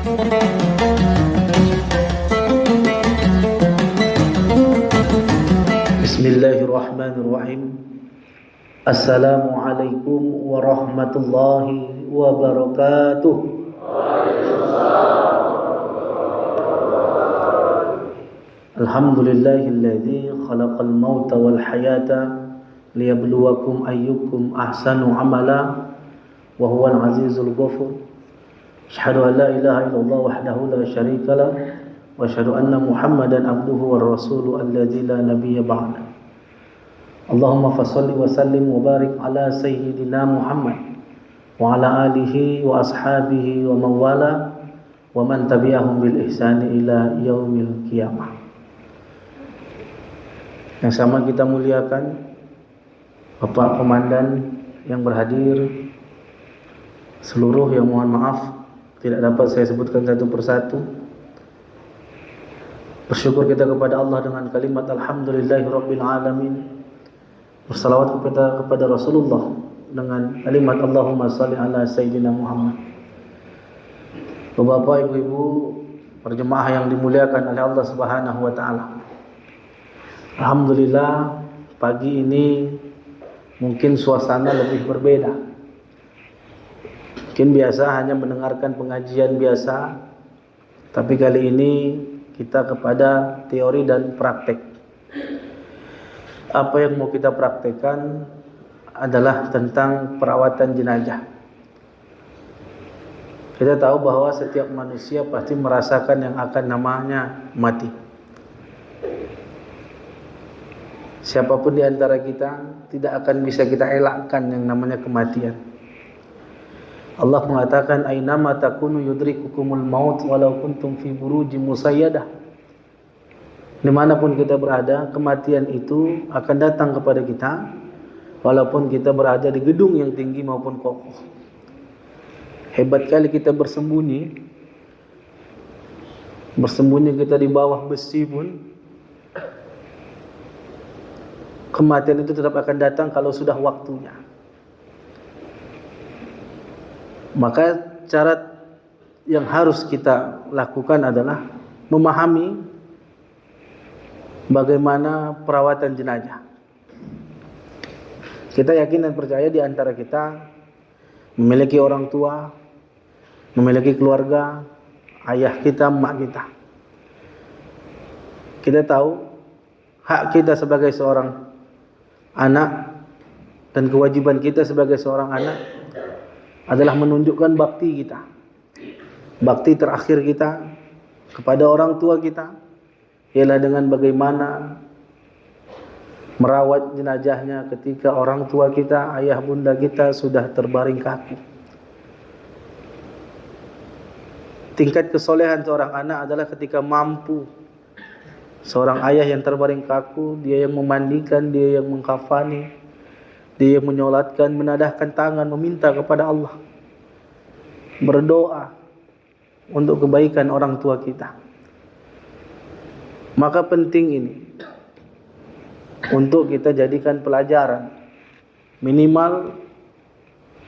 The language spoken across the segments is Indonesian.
Bismillahirrahmanirrahim. Assalamualaikum warahmatullahi wabarakatuh. Alhamdulillahilladzi khalaqal mauta wal hayata liyabluwakum ayyukum ahsanu amala wa huwal azizul ghafur. Asyhadu an la ilaha illallah wahdahu la syarika lah wa asyhadu anna Muhammadan abduhu war rasuluhu alladzi la nabiyya ba'da. Allahumma fashalli wa sallim wa barik ala sayyidina Muhammad wa ala alihi wa ashabihi wa mawala wa man tabi'ahum bil ihsani ila yaumil qiyamah. Yang sama kita muliakan Bapak Komandan yang berhadir, seluruh yang mohon maaf tidak dapat saya sebutkan satu persatu. Bersyukur kita kepada Allah dengan kalimat alhamdulillahirabbil alamin. Bersalawat kepada Rasulullah dengan kalimat Allahumma shalli ala sayyidina Muhammad. Bapak, Ibu-ibu, perjemaah yang dimuliakan oleh Allah Subhanahu wa taala. Alhamdulillah pagi ini mungkin suasana lebih berbeda. Mungkin biasa hanya mendengarkan pengajian biasa, tapi kali ini kita kepada teori dan praktek. Apa yang mau kita praktekkan adalah tentang perawatan jenazah. Kita tahu bahwa setiap manusia pasti merasakan yang akan namanya mati. Siapapun di antara kita tidak akan bisa kita elakkan yang namanya kematian. Allah mengatakan ainama takunu yudrikukumul maut walau kuntum fi burujim musayyadah. Dimanapun kita berada, kematian itu akan datang kepada kita walaupun kita berada di gedung yang tinggi maupun kokoh. Hebat kali kita bersembunyi kita di bawah besi pun, kematian itu tetap akan datang kalau sudah waktunya. Maka cara yang harus kita lakukan adalah memahami bagaimana perawatan jenazah. Kita yakin dan percaya di antara kita memiliki orang tua, memiliki keluarga, ayah kita, emak kita. Kita tahu hak kita sebagai seorang anak dan kewajiban kita sebagai seorang anak adalah menunjukkan bakti kita, bakti terakhir kita kepada orang tua kita ialah dengan bagaimana merawat jenazahnya ketika orang tua kita, ayah bunda kita sudah terbaring kaku. Tingkat kesolehan seorang anak adalah ketika mampu. Seorang ayah yang terbaring kaku, dia yang memandikan, dia yang mengkafani, dia yang menyolatkan, menadahkan tangan, meminta kepada Allah, berdoa untuk kebaikan orang tua kita. Maka penting ini untuk kita jadikan pelajaran, minimal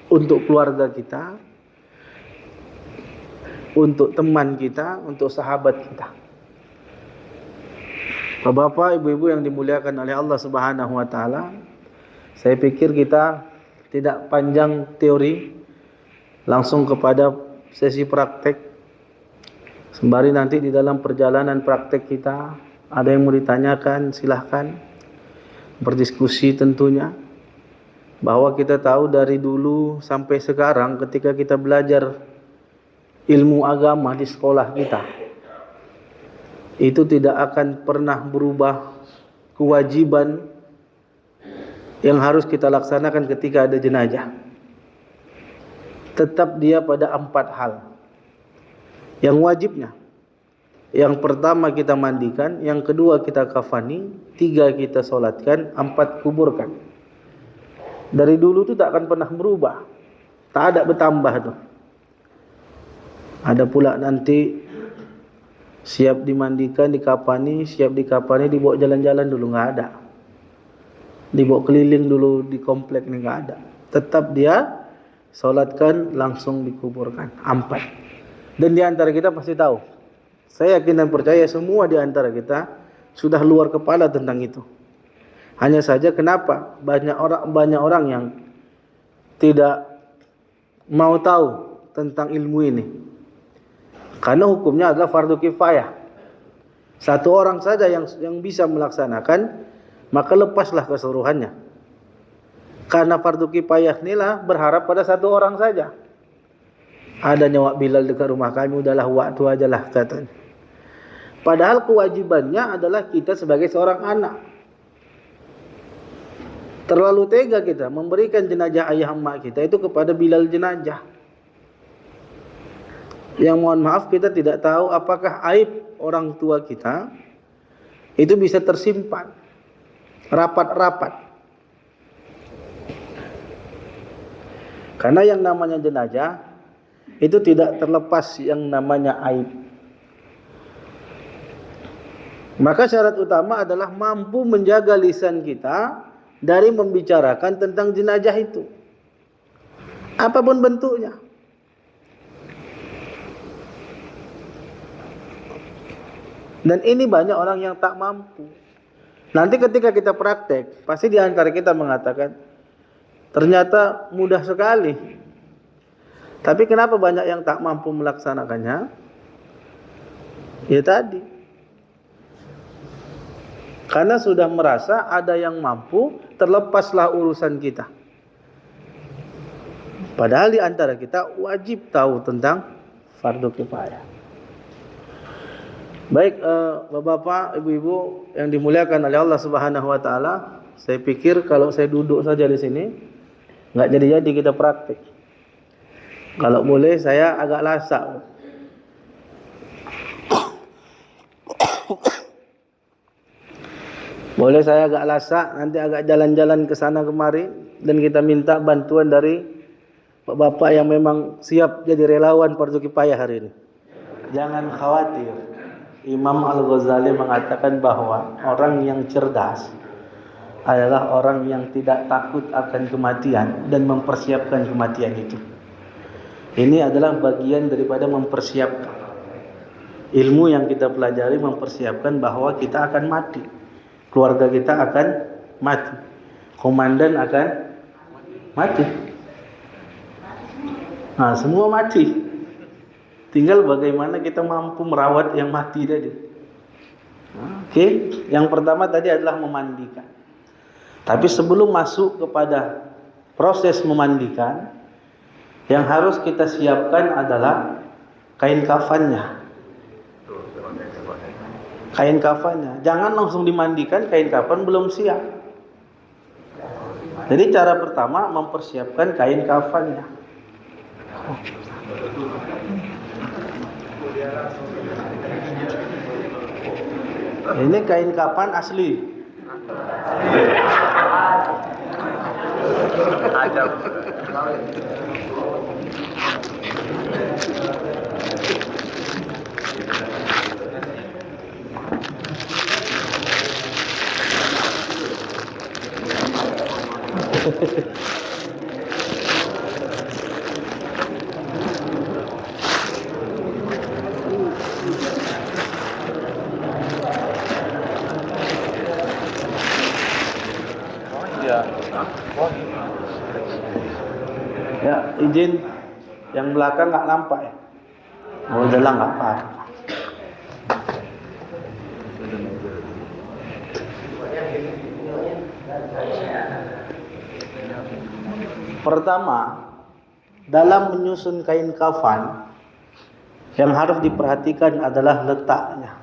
untuk keluarga kita, untuk teman kita, untuk sahabat kita. Bapak, Ibu-ibu yang dimuliakan oleh Allah Subhanahu wa taala, saya pikir kita tidak panjang teori, langsung kepada sesi praktek. Sembari nanti di dalam perjalanan praktek kita ada yang mau ditanyakan, silahkan berdiskusi tentunya. Bahwa kita tahu dari dulu sampai sekarang ketika kita belajar ilmu agama di sekolah kita, itu tidak akan pernah berubah kewajiban yang harus kita laksanakan ketika ada jenazah. Tetap dia pada 4 hal yang wajibnya. Yang pertama kita mandikan, yang kedua kita kafani, 3 kita solatkan, 4 kuburkan. Dari dulu itu tak akan pernah berubah, tak ada bertambah tuh. Ada pula nanti siap dimandikan, dikapani, siap dikapani, dibawa jalan-jalan dulu, nggak ada. Dibawa keliling dulu di komplek ini, nggak ada. Tetap dia solatkan, langsung dikuburkan. 4. Dan di antara kita pasti tahu. Saya yakin dan percaya semua di antara kita sudah luar kepala tentang itu. Hanya saja kenapa banyak orang yang tidak mau tahu tentang ilmu ini. Karena hukumnya adalah fardu kifayah. Satu orang saja yang bisa melaksanakan, maka lepaslah keseluruhannya. Karena fardu kifayah inilah berharap pada satu orang saja. Ada nyawa Bilal dekat rumah kami, udahlah waktu aja lah katanya. Padahal kewajibannya adalah kita sebagai seorang anak. Terlalu tega kita memberikan jenazah ayah emak kita itu kepada Bilal jenazah. Yang mohon maaf kita tidak tahu apakah aib orang tua kita itu bisa tersimpan rapat-rapat. Karena yang namanya jenazah itu tidak terlepas yang namanya aib. Maka syarat utama adalah mampu menjaga lisan kita dari membicarakan tentang jenazah itu, apapun bentuknya. Dan ini banyak orang yang tak mampu. Nanti ketika kita praktek, pasti di antara kita mengatakan, ternyata mudah sekali. Tapi kenapa banyak yang tak mampu melaksanakannya? Ya tadi. Karena sudah merasa ada yang mampu, terlepaslah urusan kita. Padahal di antara kita wajib tahu tentang fardu kifayah. Baik, Bapak-bapak, Ibu-ibu yang dimuliakan oleh Allah Subhanahu wa taala, saya pikir kalau saya duduk saja di sini enggak jadi kita praktik. Kalau boleh saya agak lasak. Boleh saya agak lasak, nanti agak jalan-jalan ke sana kemari dan kita minta bantuan dari Bapak yang memang siap jadi relawan fardu kifayah hari ini. Jangan khawatir. Imam Al-Ghazali mengatakan bahwa orang yang cerdas adalah orang yang tidak takut akan kematian dan mempersiapkan kematian itu. Ini adalah bagian daripada mempersiapkan. Ilmu yang kita pelajari mempersiapkan bahwa kita akan mati. Keluarga kita akan mati. Komandan akan mati. Nah, semua mati. Tinggal bagaimana kita mampu merawat yang mati tadi. Oke, yang pertama tadi adalah memandikan. Tapi sebelum masuk kepada proses memandikan, yang harus kita siapkan adalah kain kafannya. Kain kafannya. Jangan langsung dimandikan, kain kafan belum siap. Jadi cara pertama mempersiapkan kain kafannya. Ini kain kafan asli. Ajab. Ya, izin yang belakang nggak nampak ya. Oh, udahlah nggak apa-apa. Pertama, dalam menyusun kain kafan yang harus diperhatikan adalah letaknya.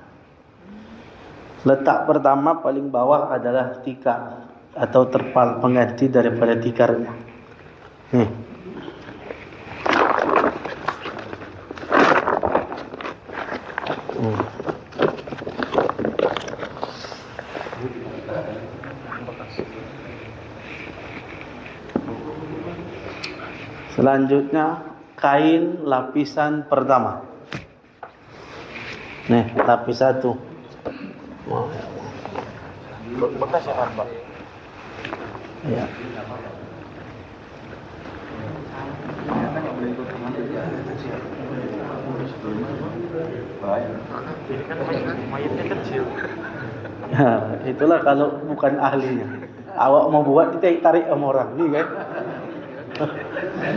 Letak pertama paling bawah adalah tikar atau terpal pengganti daripada tikarnya. Nih. Selanjutnya kain lapisan pertama. Nih, lapis satu. Bekas ya, Pak? Ya. Ini kan mayatnya kecil. Ya, itulah kalau bukan ahlinya. Awak mau buat ditarik sama orang nih kan?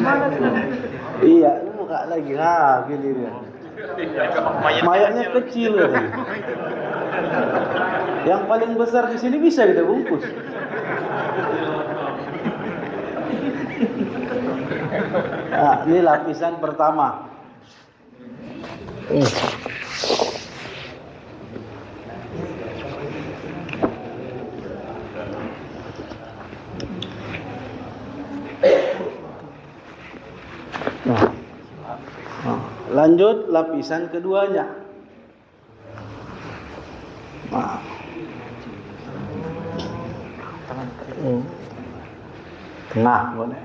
Mana sih? Iya, buka lagi. Nah, gini dia. Mayatnya kecil katanya. Yang paling besar di sini bisa kita bungkus. Nah, ini lapisan pertama. Lanjut lapisan keduanya. Nah. Tengah boleh.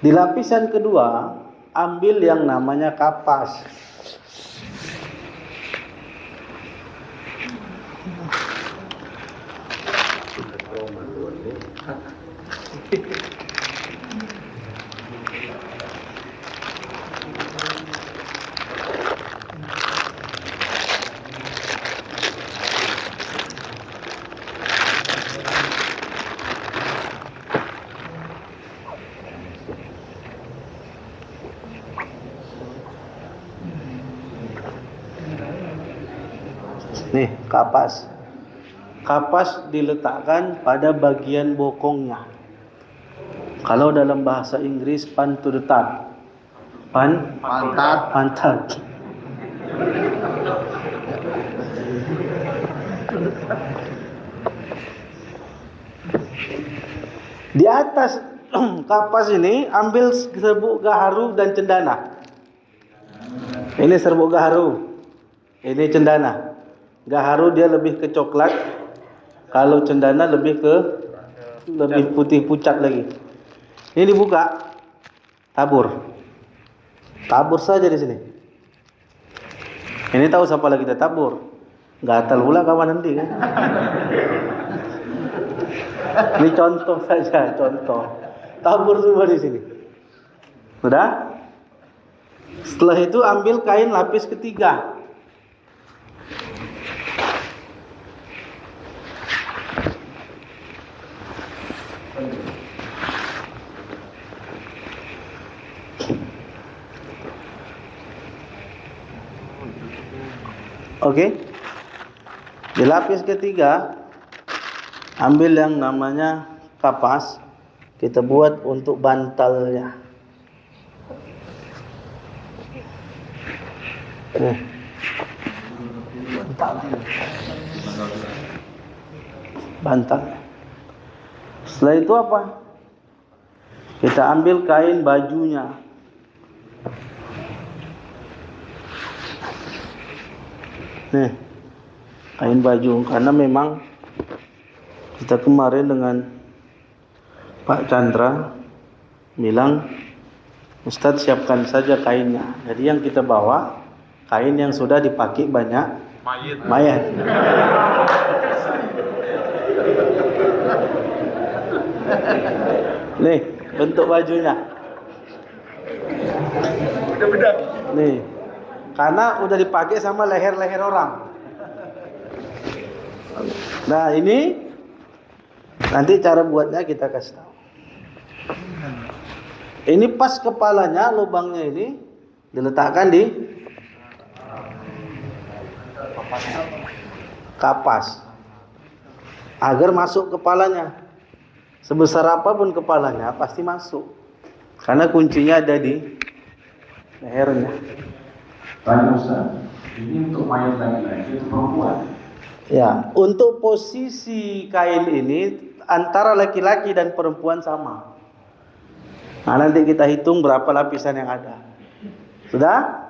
Di lapisan kedua, ambil yang namanya kapas. Nih, kapas. Kapas diletakkan pada bagian bokongnya. Kalau dalam bahasa Inggris, pan to the tat. Pantat. Di atas kapas ini ambil serbuk gaharu dan cendana. Ini serbuk gaharu. Ini cendana. Gaharu dia lebih ke coklat. Kalau cendana lebih putih pucat lagi. Ini dibuka. Tabur saja di sini. Ini tahu siapa lagi kita tabur. Gatal pula kawan nanti kan. Ini contoh saja, contoh. Tabur semua di sini. Sudah? Setelah itu ambil kain lapis ketiga. Oke. Di lapis ketiga ambil yang namanya kapas. Kita buat untuk bantalnya. Bantal. Setelah itu apa? Kita ambil kain bajunya. Nih, kain baju. Karena memang kita kemarin dengan Pak Chandra bilang, Ustadz siapkan saja kainnya. Jadi yang kita bawa kain yang sudah dipakai banyak mayat. Nih, bentuk bajunya. Beda. Nih, karena udah dipakai sama leher-leher orang. Nah, ini nanti cara buatnya kita kasih tahu. Ini pas kepalanya, lubangnya ini diletakkan di kapas agar masuk kepalanya. Sebesar apapun kepalanya pasti masuk, karena kuncinya ada di lehernya. Tanya Ustaz, ini untuk mayat laki-laki atau perempuan? Ya, untuk posisi kain ini antara laki-laki dan perempuan sama. Nah, nanti kita hitung berapa lapisan yang ada. Sudah?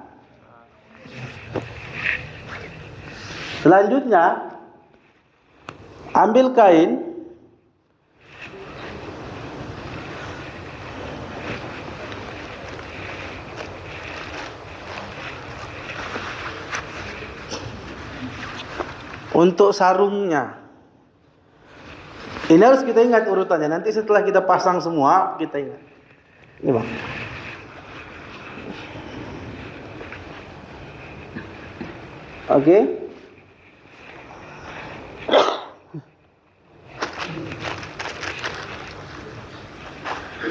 Selanjutnya, ambil kain. Untuk sarungnya. Ini harus kita ingat urutannya. Nanti setelah kita pasang semua, kita ingat. Ini Bang. Oke.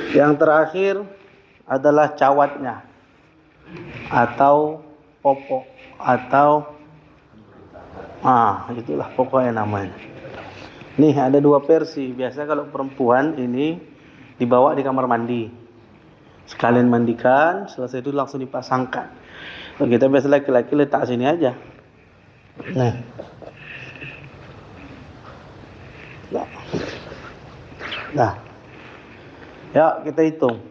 Yang terakhir adalah cawatnya atau popok atau itulah pokoknya namanya. Nih ada dua versi. Biasa kalau perempuan ini dibawa di kamar mandi. Sekalian mandikan, selesai itu langsung dipasangkan. Kalau kita biasa laki-laki letak sini aja. Nah. Nah. Ya, kita hitung.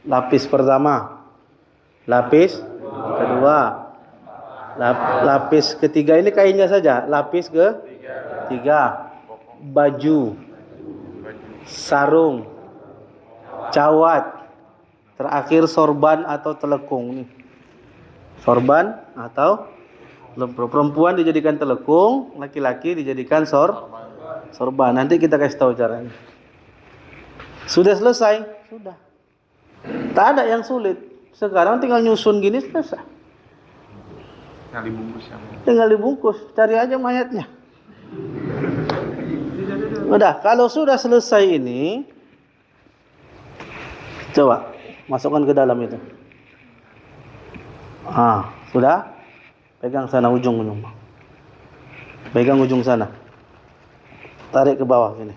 Lapis pertama. Lapis kedua. Lapis ketiga ini kainnya saja. Lapis ketiga. Baju. Sarung. Cawat. Terakhir sorban atau telekung nih. Sorban atau perempuan dijadikan telekung, laki-laki dijadikan sorban. Nanti kita kasih tahu caranya. Sudah selesai? Sudah. Tak ada yang sulit. Sekarang tinggal nyusun gini selesai. Tinggal dibungkus. Cari aja mayatnya. Udah, kalau sudah selesai ini, coba masukkan ke dalam itu. Sudah? Pegang sana ujung-ujung. Pegang ujung sana. Tarik ke bawah sini.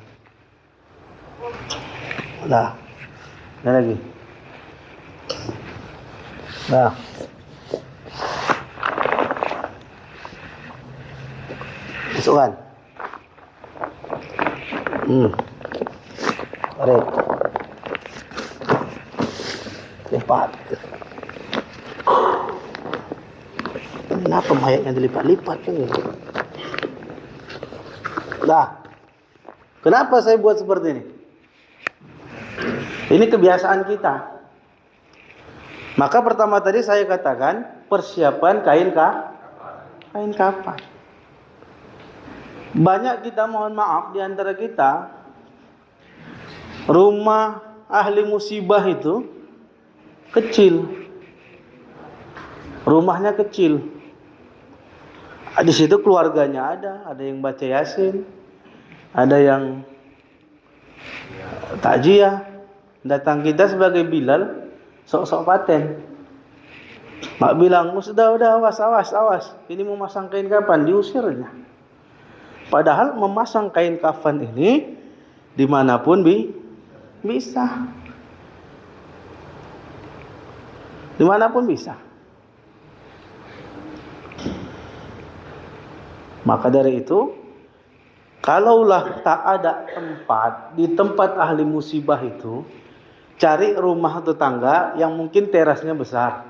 Dah. Ada lagi. Dah. Masukkan. Tarik. Lipat. Kenapa mayatnya dilipat-lipat kan? Dah. Kenapa saya buat seperti ini? Ini kebiasaan kita. Maka pertama tadi saya katakan persiapan kain kapan. Banyak kita, mohon maaf, di antara kita rumah ahli musibah itu kecil. Rumahnya kecil. Di situ keluarganya ada yang baca Yasin, ada yang takjiah. Datang kita sebagai Bilal, sok-sok paten. Mak bilang, sudah awas. Ini mau masang kain kapan? Diusirnya. Padahal memasang kain kafan ini dimanapun bisa. Dimanapun bisa. Maka dari itu, kalaulah tak ada tempat, di tempat ahli musibah itu, cari rumah tetangga yang mungkin terasnya besar.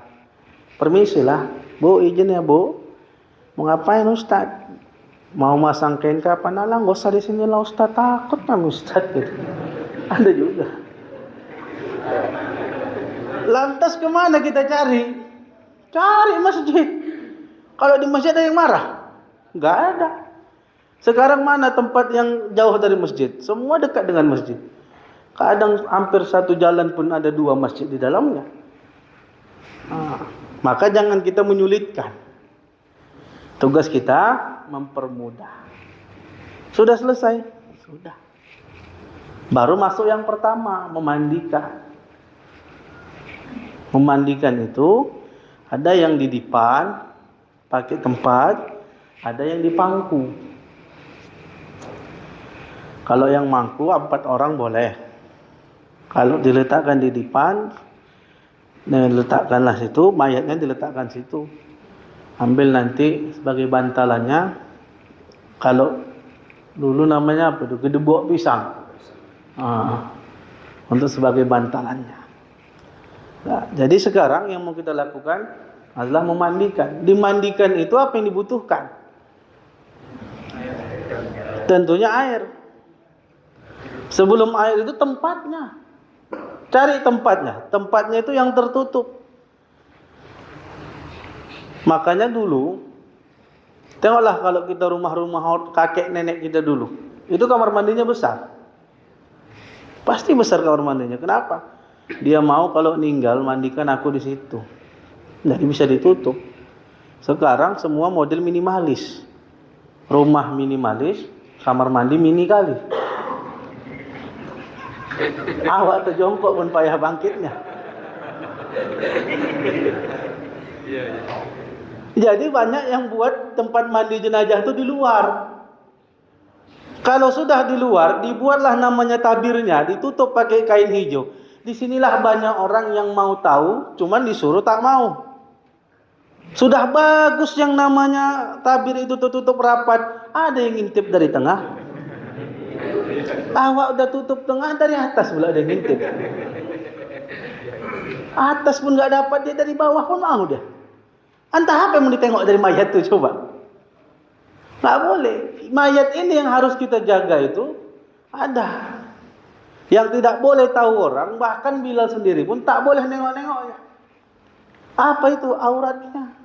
Permisilah, Bu, izin ya Bu. Mau ngapain Ustaz? Mau masang kain kapan? Alah, nggak usah di sini lah Ustaz, takut kan Ustaz gitu. Ada juga. Lantas kemana kita cari? Cari masjid. Kalau di masjid ada yang marah? Nggak ada. Sekarang mana tempat yang jauh dari masjid? Semua dekat dengan masjid. Kadang hampir satu jalan pun ada 2 masjid di dalamnya. Maka jangan kita menyulitkan. Tugas kita mempermudah. Sudah selesai? Sudah. Baru masuk yang pertama, memandikan. Memandikan itu ada yang di dipan, pakai tempat, ada yang di pangku. Kalau yang mangku 4 orang boleh. Kalau diletakkan di dipan, diletakkanlah situ, mayatnya diletakkan situ. Ambil nanti sebagai bantalannya. Kalau dulu namanya apa itu? Gedebok pisang. Untuk sebagai bantalannya. Nah, jadi sekarang yang mau kita lakukan adalah memandikan. Dimandikan itu apa yang dibutuhkan? Tentunya air. Sebelum air itu tempatnya. Cari tempatnya. Tempatnya itu yang tertutup. Makanya dulu, tengoklah kalau kita rumah-rumah kakek nenek kita dulu. Itu kamar mandinya besar. Pasti besar kamar mandinya. Kenapa? Dia mau kalau meninggal mandikan aku di situ. Jadi bisa ditutup. Sekarang semua model minimalis. Rumah minimalis, kamar mandi mini kali. Awak terjongkok pun payah bangkitnya. Jadi banyak yang buat tempat mandi jenazah itu di luar. Kalau sudah di luar, dibuatlah namanya tabirnya, ditutup pakai kain hijau. Disinilah banyak orang yang mau tahu, cuman disuruh tak mau. Sudah bagus yang namanya tabir itu tutup rapat, ada yang ngintip dari tengah. Awak udah tutup tengah, dari atas pula ada yang ngintip. Atas pun nggak dapat, dia dari bawah pun mau dia. Entah apa yang mau ditengok dari mayat itu, coba. Nggak boleh. Mayat ini yang harus kita jaga itu ada. Yang tidak boleh tahu orang, bahkan Bilal sendiri pun tak boleh nengok-nengoknya. Apa itu auratnya?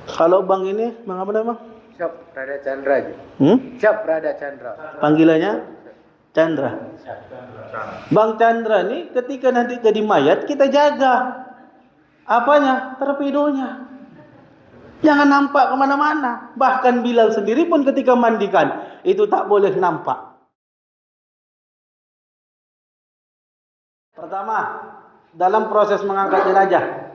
Kalau bang ini, bang apa nama? Syap Rada Chandra. Syap Rada Chandra. Panggilannya Chandra. Bang Chandra ini ketika nanti jadi mayat, kita jaga. Apanya? Torpedonya. Jangan nampak kemana-mana. Bahkan Bilal sendiri pun ketika mandikan, itu tak boleh nampak. Pertama, dalam proses mengangkat jenazah,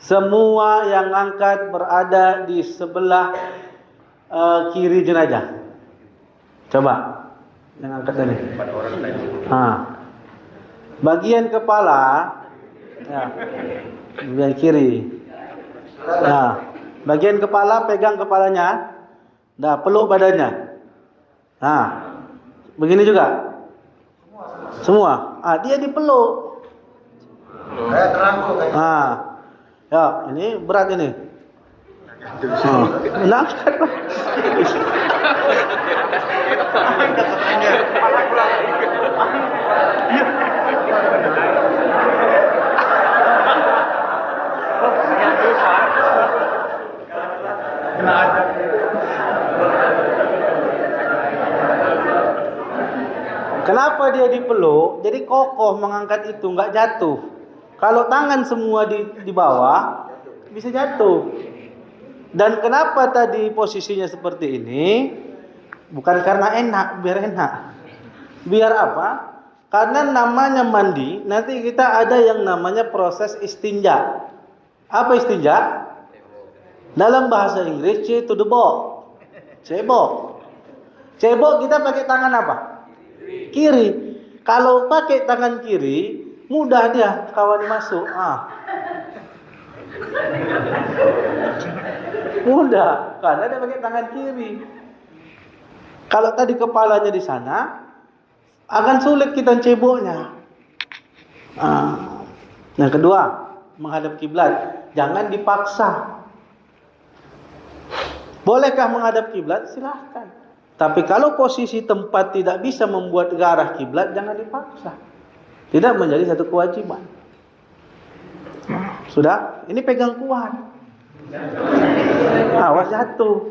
semua yang angkat berada di sebelah kiri jenazah. Coba, yang angkat tadi. Bagian kepala, ya, bagian kiri. Nah, bagian kepala pegang kepalanya, dah peluk badannya. Nah, begini juga. Semua. Dia dipeluk. Kayak terangkul kayak. Ya, ini berat ini. Nak kan? Kenapa dia dipeluk? Jadi kokoh mengangkat itu, nggak jatuh. Kalau tangan semua di bawah, bisa jatuh. Dan kenapa tadi posisinya seperti ini? Bukan karena enak, biar enak. Biar apa? Karena namanya mandi, nanti kita ada yang namanya proses istinja. Apa istinja? Dalam bahasa Inggris, to the ball. Cebok. Cebok kita pakai tangan apa? Kiri. Kalau pakai tangan kiri, mudah dia kawan masuk. Mudah, karena dia pakai tangan kiri. Kalau tadi kepalanya di sana, akan sulit kita ceboknya. Yang kedua, menghadap kiblat, jangan dipaksa. Bolehkah menghadap kiblat? Silahkan. Tapi kalau posisi tempat tidak bisa membuat ke arah kiblat, jangan dipaksa. Tidak menjadi satu kewajiban. Sudah? Ini pegang kuat. Awas jatuh.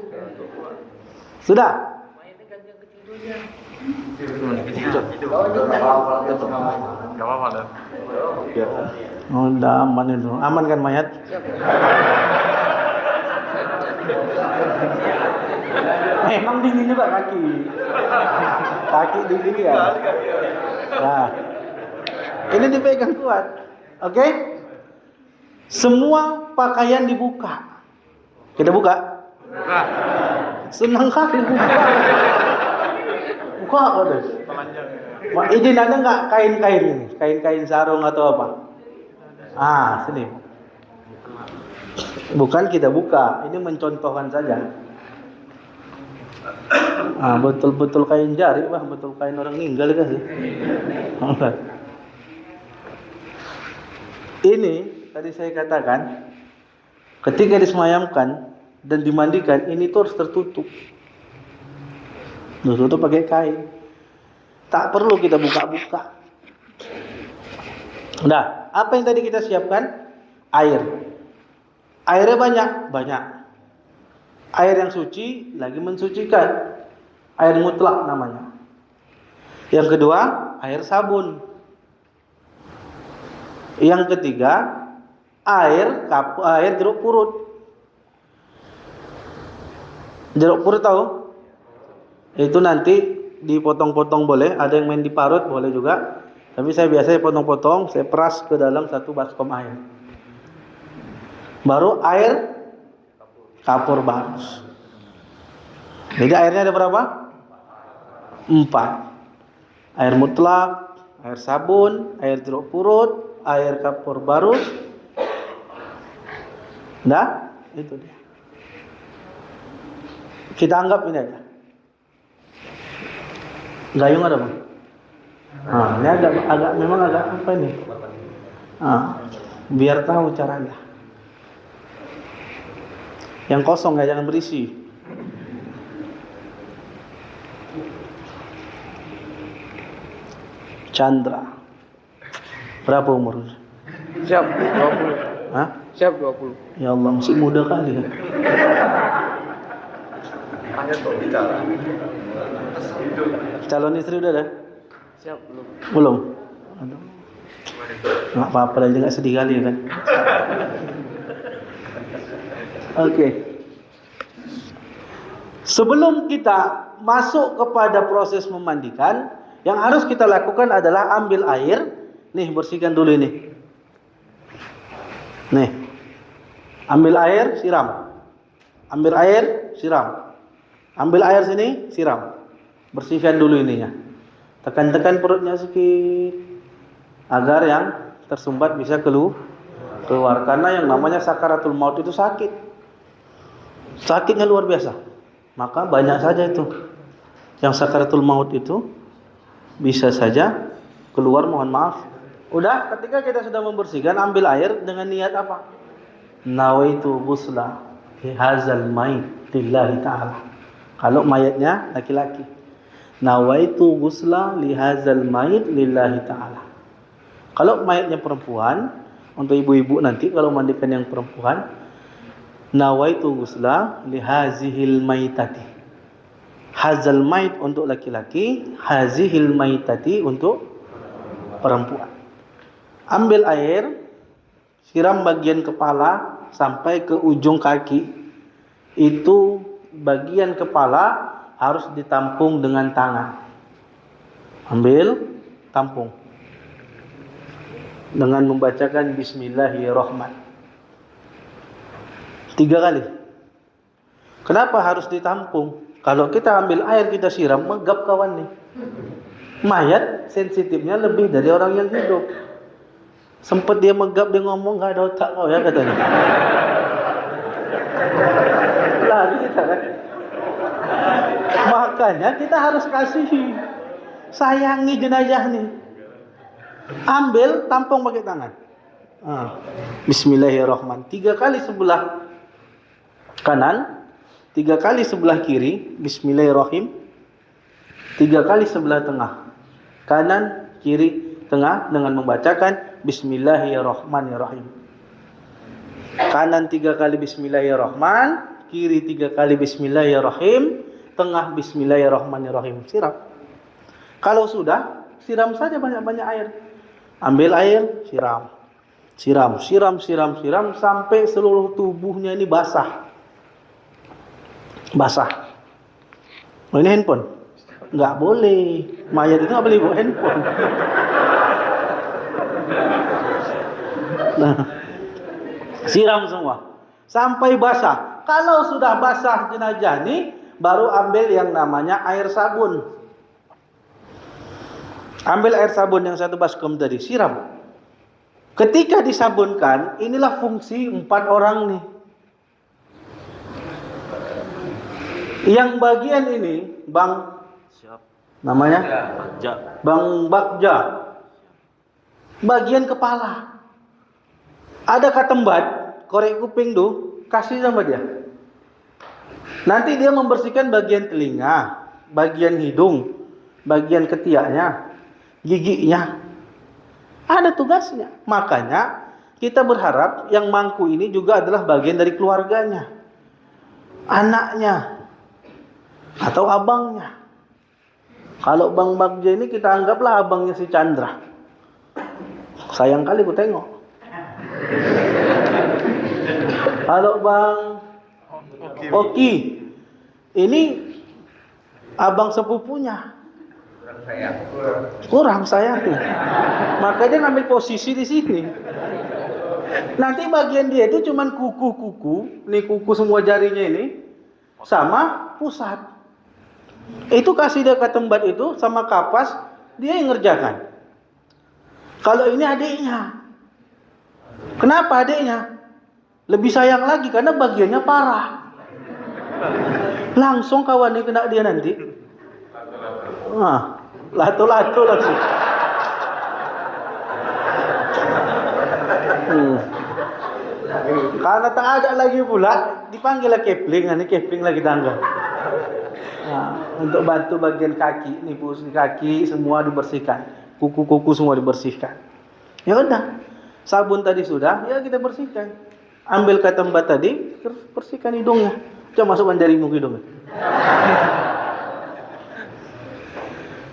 Sudah? Gak apa-apa dah. Oh, udah aman itu. Aman kan mayat? Memang dingin juga kaki. Kaki dingin ya. Nah, ini dipegang kuat. Oke? Semua pakaian dibuka. Kita buka. Senang kali buka. Buka kok deh. Izin ada nggak kain-kain ini? Kain-kain sarung atau apa? Sini. Bukan kita buka, ini mencontohkan saja. Betul-betul kain jari, betul kain orang meninggal kan sih. Ini tadi saya katakan, ketika disemayamkan dan dimandikan, ini tuh harus tertutup. Tertutup pakai kain. Tak perlu kita buka-buka. Nah, apa yang tadi kita siapkan? Air. Airnya banyak. Air yang suci lagi mensucikan. Air mutlak namanya. Yang kedua, air sabun. Yang ketiga, air jeruk purut. Jeruk purut tahu? Itu nanti dipotong-potong boleh, ada yang main diparut boleh juga. Tapi saya biasanya potong-potong, saya peras ke dalam satu baskom air. Baru air kapur barus. Jadi airnya ada berapa? 4. Air mutlak, air sabun, air jeruk purut, air kapur barus. Nah, itu dia. Kita anggap ini aja. Gayung ada bang? Ini memang agak apa ini? Biar tahu caranya. Yang kosong ya, jangan berisi. Chandra. Berapa umur? Siap 20. Hah? Siap 20. Ya Allah, masih muda kali ya. Hanya untuk bicara. Calon istri udah ada? Siap belum? Belum? Aduh. Nggak apa-apa lah, nggak sedih kali kan. Oke. Sebelum kita masuk kepada proses memandikan, yang harus kita lakukan adalah ambil air. Nih, bersihkan dulu ini. Nih. Ambil air, siram. Ambil air, siram. Ambil air sini, siram. Bersihkan dulu ininya. Tekan-tekan perutnya sedikit agar yang tersumbat bisa keluar. Karena yang namanya sakaratul maut itu sakit. Sakitnya luar biasa. Maka banyak saja itu yang sakaratul maut itu bisa saja keluar, mohon maaf. Udah, ketika kita sudah membersihkan, ambil air dengan niat apa? Nawaitu ghusla fi hadzal mayit lillahi ta'ala. Kalau mayatnya laki-laki, nawaitu ghusla li hadzal mayit lillahi ta'ala. Kalau mayatnya perempuan, untuk ibu-ibu nanti kalau mandikan yang perempuan, nawaitu ghusla li hazihil mayitati. Hadzal mayit untuk laki-laki, hazihil mayitati untuk perempuan. Ambil air, siram bagian kepala sampai ke ujung kaki. Itu bagian kepala harus ditampung dengan tangan. Ambil, tampung dengan membacakan Bismillahirrahmanirrahim 3 kali. Kenapa harus ditampung? Kalau kita ambil air kita siram, megap kawan nih. Mayat sensitifnya lebih dari orang yang hidup. Sempat dia megap, dia ngomong nggak ada otak kau ya katanya. Lari kita kan. Makanya kita harus kasihi, sayangi jenazah nih. Ambil, tampung pakai tangan. Bismillahirrahmanirrahim 3 kali sebelah kanan, 3 kali sebelah kiri, Bismillahirrahmanirrahim. 3 kali sebelah tengah, kanan, kiri, tengah, dengan membacakan Bismillahirrahmanirrahim. Kanan 3 kali Bismillahirrahman, kiri 3 kali Bismillahirrahim, tengah Bismillahirrahmanirrahim. Siram. Kalau sudah, siram saja banyak-banyak air. Ambil air, siram. Siram sampai seluruh tubuhnya ini basah. Oh, ini handphone? Nggak boleh. Mayat itu nggak boleh bawa handphone. Nah, siram semua sampai basah. Kalau sudah basah jenazah ini, baru ambil yang namanya air sabun. Ambil air sabun yang satu baskom tadi, siram. Ketika disabunkan, inilah fungsi 4 orang nih. Yang bagian ini, Bang, namanya? Bang Bagja. Bagian kepala. Ada katembat, korek kuping tuh, kasih sama dia. Nanti dia membersihkan bagian telinga, bagian hidung, bagian ketiaknya, giginya. Ada tugasnya. Makanya kita berharap yang mangku ini juga adalah bagian dari keluarganya, anaknya atau abangnya. Kalau Bang Bagja ini kita anggaplah abangnya si Chandra. Sayang kali ku tengok. Halo Bang Oki. Ini abang sepupunya. Kurang sayang. Makanya ngambil posisi di sini. Nanti bagian dia itu cuman kuku-kuku, nih kuku semua jarinya ini, sama pusat. Itu kasih dia ketembat itu sama kapas, dia yang ngerjakan. Kalau ini adiknya. Kenapa adiknya? Lebih sayang lagi karena bagiannya parah. Langsung kawannya kena dia nanti. Nah, lato-lato langsung. Karena tak ada lagi pula, dipanggil lah Kepling, ini Kepling lagi tangga. Nah, untuk bantu bagian kaki, nih pusing kaki semua dibersihkan, kuku-kuku semua dibersihkan. Ya udah, sabun tadi sudah, ya kita bersihkan. Ambil ketembat tadi, bersihkan hidungnya. Coba masukkan jarimu ke hidungnya.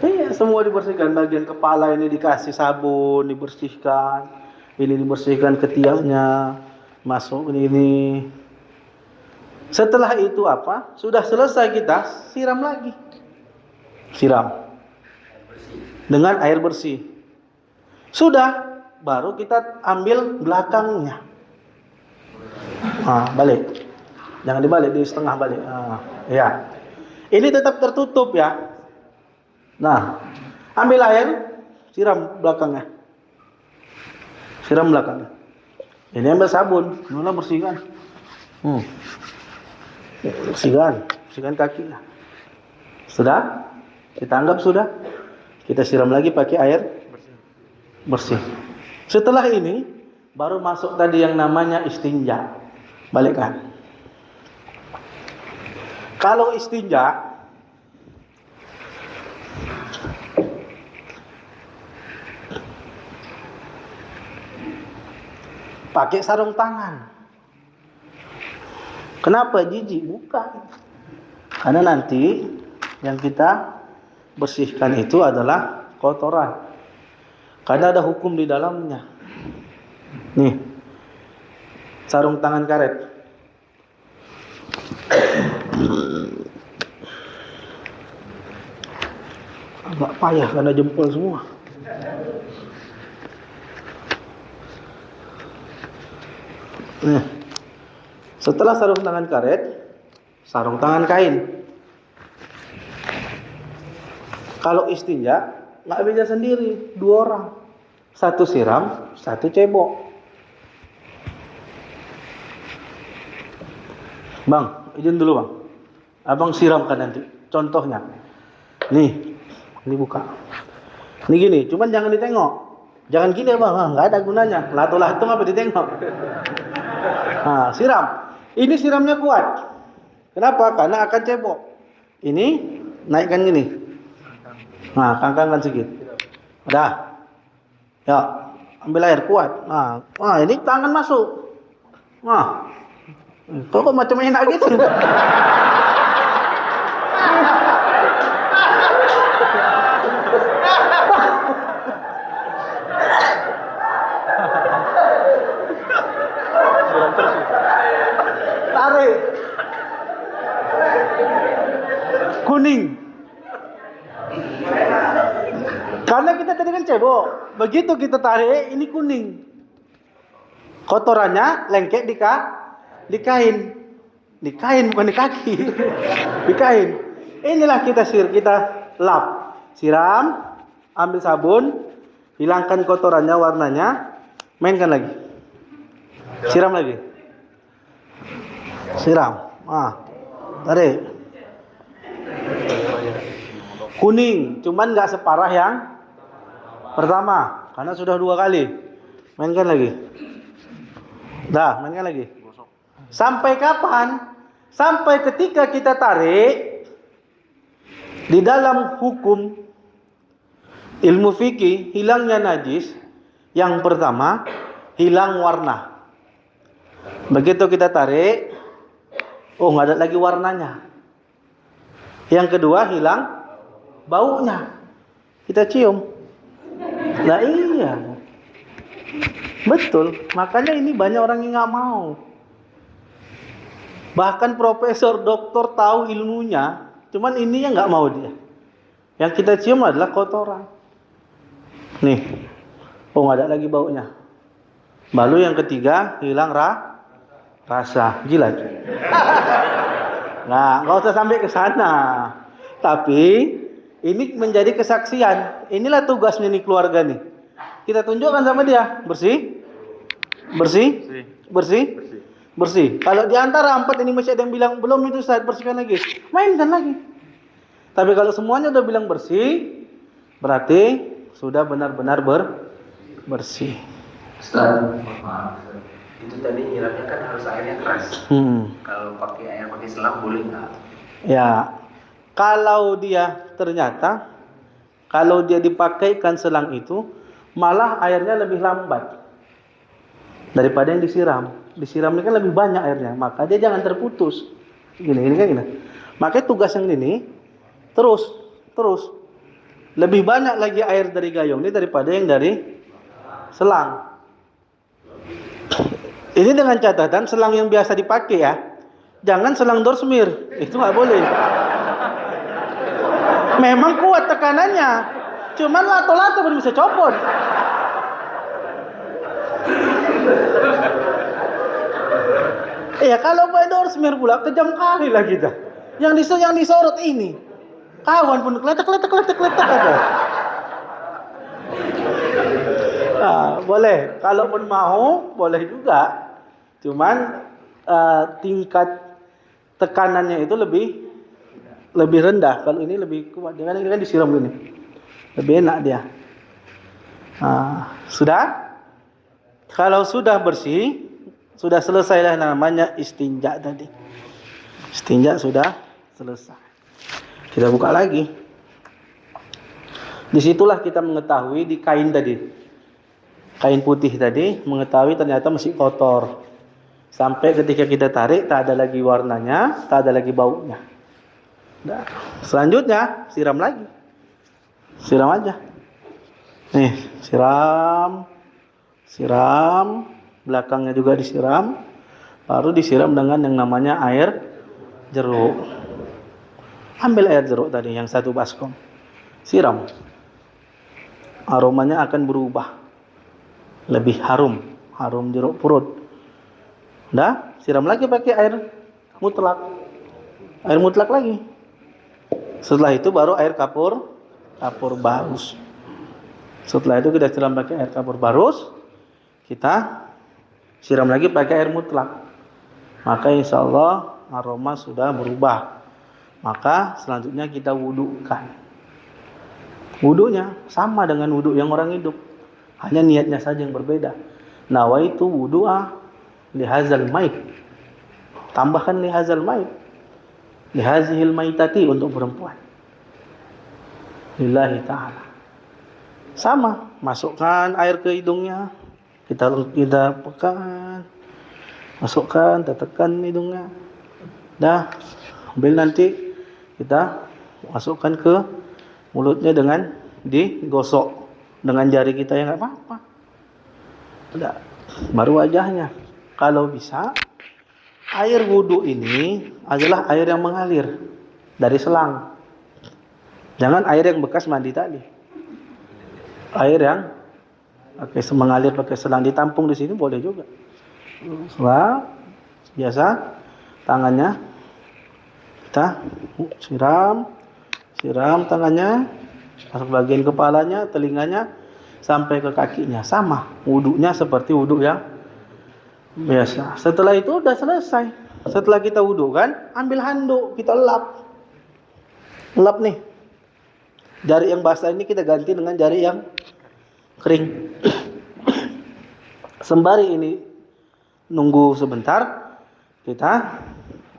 Iya, semua dibersihkan. Bagian kepala ini dikasih sabun, dibersihkan. Ini dibersihkan ketiaknya, masuk ini. Setelah itu apa? Sudah selesai kita siram lagi. Siram dengan air bersih. Sudah, baru kita ambil belakangnya. Balik. Jangan dibalik, di setengah balik. Ya. Ini tetap tertutup ya. Nah, ambil air, siram belakangnya. Siram belakangnya. Ini ambil sabun, mulai bersihkan. Bersihkan kaki. Sudah? Kita anggap sudah. Kita siram lagi pakai air bersih. Setelah ini baru masuk tadi yang namanya istinja. Balikkan. Kalau istinja pakai sarung tangan. Kenapa jijik? Bukan. Karena nanti yang kita bersihkan itu adalah kotoran. Karena ada hukum di dalamnya. Nih, sarung tangan karet. Agak payah karena jempol semua. Nah, setelah sarung tangan karet, sarung tangan kain. Kalau istinja, nggak bisa sendiri, 2 orang. Satu siram, satu cebok. Bang, izin dulu bang. Abang siramkan nanti. Contohnya, nih, ini buka. Ini gini, cuman jangan ditengok. Jangan gini bang, nggak ada gunanya. Lato-lato apa ditengok? Siram. Ini siramnya kuat. Kenapa? Karena akan cebok. Ini naikkan gini. Kangkangkan sedikit. Udah. Ya, ambil air kuat. Ini tangan masuk. Kok macam enak gitu? Tarik. Kuning. Karena kita tadi kan cebok. Begitu kita tarik, ini kuning. Kotorannya lengket di kain. Di kain bukan di kaki. Di kain. Inilah kita lap. Siram, ambil sabun, hilangkan kotorannya, warnanya, mainkan lagi. Siram lagi. Siram. Tarik. Kuning, cuman nggak separah yang pertama, karena sudah 2 kali. Mainkan lagi. Mainkan lagi. Sampai kapan? Sampai ketika kita tarik. Di dalam hukum ilmu fikih, hilangnya najis, yang pertama, hilang warna. Begitu kita tarik, nggak ada lagi warnanya. Yang kedua, hilang baunya. Kita cium. Nah iya. Betul. Makanya ini banyak orang yang nggak mau. Bahkan profesor, doktor tahu ilmunya, cuman ininya nggak mau dia. Yang kita cium adalah kotoran. Nih, oh nggak ada lagi baunya. Lalu yang ketiga, hilang rasa. Gila. Nah, nggak usah sampai ke sana. Tapi ini menjadi kesaksian. Inilah tugasnya nih keluarga nih. Kita tunjukkan sama dia, bersih, bersih, bersih, bersih. Kalau di antara 4 ini masih ada yang bilang belum, itu Ustaz, bersihkan lagi, mainkan lagi. Tapi kalau semuanya udah bilang bersih, berarti sudah benar-benar bersih. Ustaz, maaf. Itu tadi nyiramnya kan harus airnya keras. Kalau pakai selang boleh nggak? Ya, kalau dia ternyata kalau dia dipakaikan selang itu, malah airnya lebih lambat daripada yang disiram. Disiram ini kan lebih banyak airnya, maka dia jangan terputus. Gini kan gini. Makanya tugas yang ini terus lebih banyak lagi air dari gayung ini daripada yang dari selang. Ini dengan catatan selang yang biasa dipakai ya, jangan selang Dorsmir, itu nggak boleh. Memang kuat tekanannya, cuman lato-lato belum bisa copot. Iya, kalau pakai Dorsmir pula kejam kali lah kita. Yang disorot ini, kawan pun kletek ada. Nah, boleh, kalaupun mau boleh juga. Cuman tingkat tekanannya itu lebih rendah. Kalau ini lebih kuat. Dengan ini kan disiram gini, lebih enak dia. Sudah? Kalau sudah bersih, sudah selesai lah namanya istinja tadi. Istinja sudah selesai. Kita buka lagi. Disitulah kita mengetahui di kain tadi, kain putih tadi, mengetahui ternyata masih kotor. Sampai ketika kita tarik, tak ada lagi warnanya, tak ada lagi baunya. Nah, selanjutnya siram lagi. Siram aja. Nih, siram, belakangnya juga disiram. Baru disiram dengan yang namanya air jeruk. Ambil air jeruk tadi yang 1 baskom. Siram. Aromanya akan berubah. Lebih harum jeruk purut. Dah, siram lagi pakai air mutlak. Air mutlak lagi. Setelah itu baru air kapur barus. Setelah itu kita siram pakai air kapur barus. Kita siram lagi pakai air mutlak. Maka insya Allah aroma sudah berubah. Maka selanjutnya kita wudukan. Wudunya sama dengan wudu yang orang hidup. Hanya niatnya saja yang berbeda. Nawaitu wudu'a lihazal mait. Tambahkan lihazal mait. Lihazihil maitati untuk perempuan. Lillahi ta'ala. Sama, masukkan air ke hidungnya. Kita pekan. Masukkan, tekan hidungnya. Dah, ambil nanti kita masukkan ke mulutnya dengan digosok dengan jari kita yang enggak apa-apa. Udah, baru wajahnya. Kalau bisa, air wudu ini adalah air yang mengalir dari selang. Jangan air yang bekas mandi tadi. Air yang mengalir pakai selang, ditampung di sini boleh juga. Selang biasa, tangannya kita siram tangannya, masuk bagian kepalanya, telinganya, sampai ke kakinya. Sama, wudunya seperti wudu yang biasa. Setelah itu udah selesai. Setelah kita wudu kan, ambil handuk, kita lap nih. Jari yang basah ini kita ganti dengan jari yang kering. Sembari ini nunggu sebentar, kita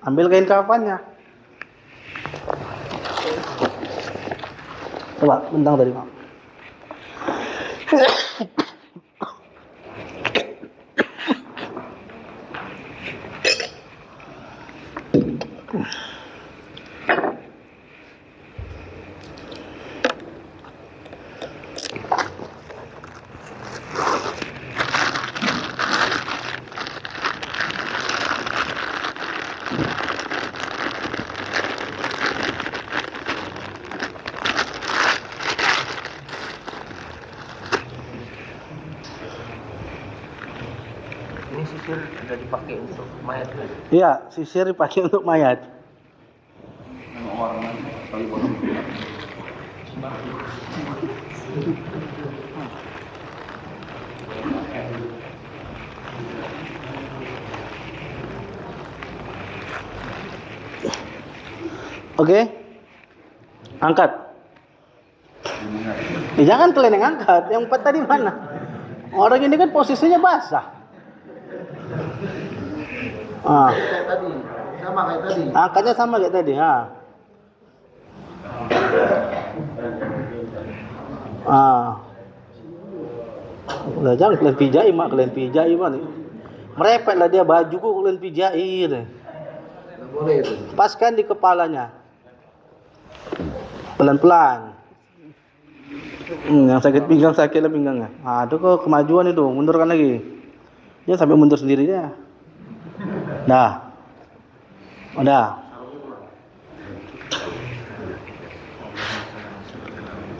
ambil kain kafannya. Coba bentang dari Mam. Ini sisir sudah dipakai untuk mayat kan? Iya, sisir dipakai untuk mayat. Oke, angkat. Jangan kalian yang angkat. Yang empat tadi mana? Orang ini kan posisinya basah. Kayak tadi, sama kayak tadi. Angkatnya sama kayak tadi. Udah jangan kalian pijai mak, kalian pijai mak. Merepet lah dia baju kok kalian pijai. Nggak boleh itu. Paskan di kepalanya. Pelan-pelan. Yang sakit pinggang, sakitlah pinggangnya. Itu kok kemajuan itu, mundurkan lagi. Dia sampai mundur sendiri dia. Dah. Udah.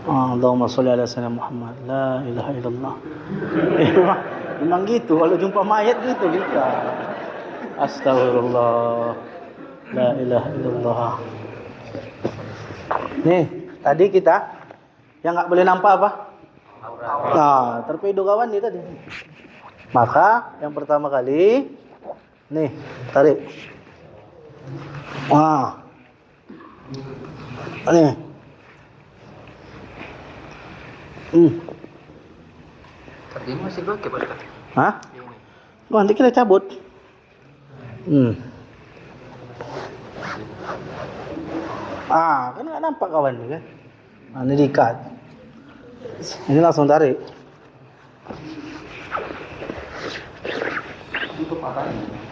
Allahumma sholli ala sayyidina Muhammad. La ilaha illallah. Memang gitu, kalau jumpa mayat gitu kita. Astagfirullah. La ilaha illallah. Nih, tadi kita yang nggak boleh nampak apa? Torpedo kawan nih tadi. Maka yang pertama kali, nih tarik. Nih. Tadi ini masih pakai Pak. Hah? Nanti kita cabut. Kan nggak nampak kawan nih kan? Ini diikat. Ini langsung tarik. Itu patahnya.